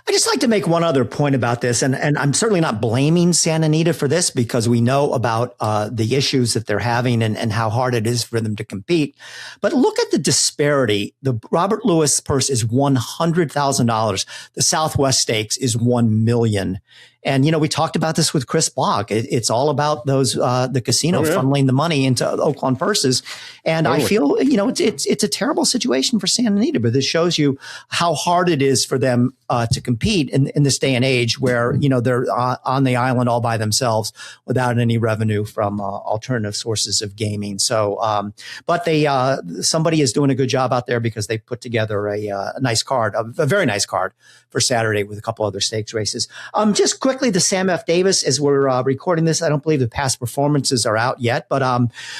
I just like to make one other point about this, and I'm certainly not blaming Santa Anita for this because we know about the issues that they're having and how hard it is for them to compete. But look at the disparity. The Robert Lewis purse is $100,000. The Southwest Stakes is $1 million. And, we talked about this with Chris Block. It's all about those, the casino funneling the money into Oaklawn purses. And I feel, it's a terrible situation for Santa Anita, but this shows you how hard it is for them to compete in this day and age where, they're on the island all by themselves without any revenue from alternative sources of gaming. So, but somebody is doing a good job out there because they put together a nice card, a very nice card for Saturday with a couple other stakes races. Just quickly, the Sam F. Davis, as we're recording this, I don't believe the past performances are out yet, but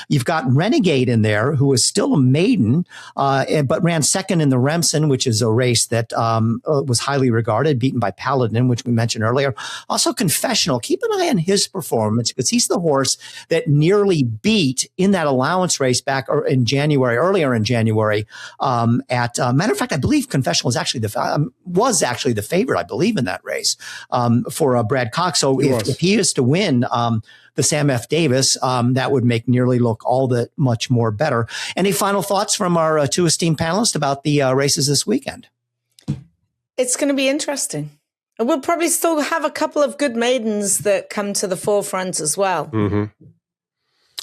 you've got Renegade in there, who is still a maiden, but ran second in the Remsen, which is a race that was highly regarded, beaten by Paladin, which we mentioned earlier. Also, Confessional. Keep an eye on his performance because he's the horse that nearly beat in that allowance race back earlier in January. Matter of fact, I believe Confessional was actually the favorite, I believe, in that race for Brad Cox. So if he is to win the Sam F. Davis, that would make nearly look all that much more better. Any final thoughts from our two esteemed panelists about the races this weekend? It's going to be interesting. And we'll probably still have a couple of good maidens that come to the forefront as well. Mm-hmm.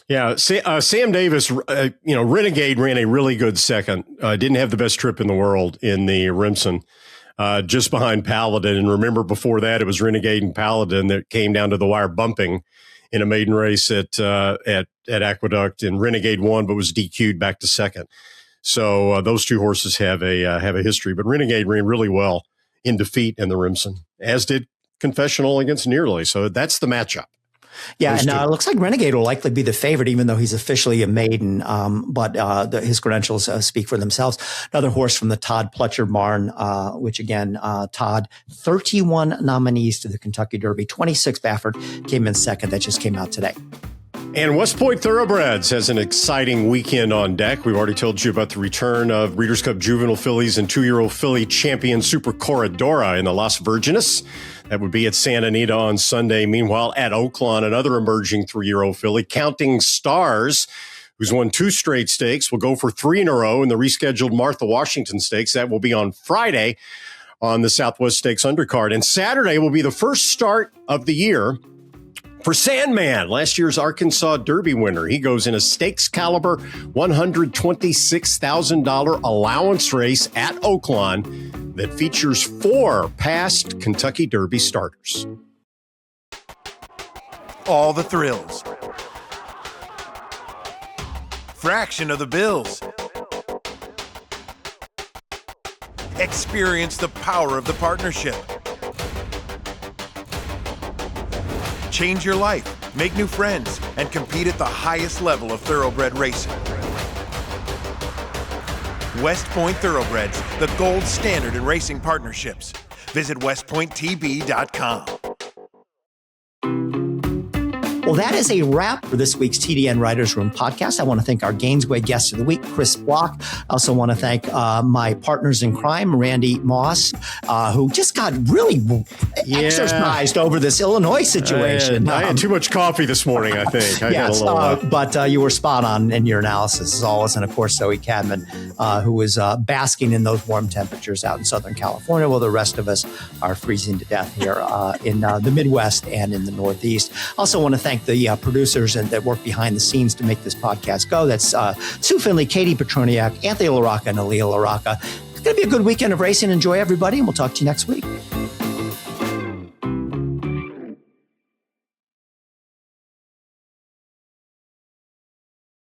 Yeah, Sam Davis, Renegade ran a really good second. Didn't have the best trip in the world in the Remsen. Just behind Paladin. And remember, before that, it was Renegade and Paladin that came down to the wire bumping in a maiden race at Aqueduct, and Renegade won, but was DQ'd back to second. So those two horses have a history, but Renegade ran really well in defeat in the Remsen, as did Confessional against Nearly. So that's the matchup. Yeah, and it looks like Renegade will likely be the favorite, even though he's officially a maiden. But his credentials speak for themselves. Another horse from the Todd Pletcher barn, which again, Todd, 31 nominees to the Kentucky Derby, 26 Baffert came in second. That just came out today. And West Point Thoroughbreds has an exciting weekend on deck. We've already told you about the return of Breeders' Cup Juvenile fillies and 2-year-old filly champion Super Corridora in the Las Virgenes. That would be at Santa Anita on Sunday. Meanwhile, at Oaklawn, another emerging 3-year-old filly, Counting Stars, who's won 2 straight stakes, will go for 3 in a row in the rescheduled Martha Washington Stakes. That will be on Friday on the Southwest Stakes undercard. And Saturday will be the first start of the year for Sandman, last year's Arkansas Derby winner. He goes in a stakes caliber $126,000 allowance race at Oaklawn that features 4 past Kentucky Derby starters. All the thrills. Fraction of the bills. Experience the power of the partnership. Change your life, make new friends, and compete at the highest level of thoroughbred racing. West Point Thoroughbreds, the gold standard in racing partnerships. Visit westpointtb.com. Well, that is a wrap for this week's TDN Writers Room podcast. I want to thank our Gainesway guest of the week, Chris Block. I also want to thank my partners in crime, Randy Moss, who just got really exercised over this Illinois situation. I had too much coffee this morning, I think. But you were spot on in your analysis, as always. And of course, Zoe Cadman, who was basking in those warm temperatures out in Southern California, while the rest of us are freezing to death here in the Midwest and in the Northeast. Also want to thank the producers that work behind the scenes to make this podcast go. That's Sue Finley, Katie Petroniak, Anthony LaRocca, and Aaliyah LaRocca. It's going to be a good weekend of racing. Enjoy, everybody, and we'll talk to you next week.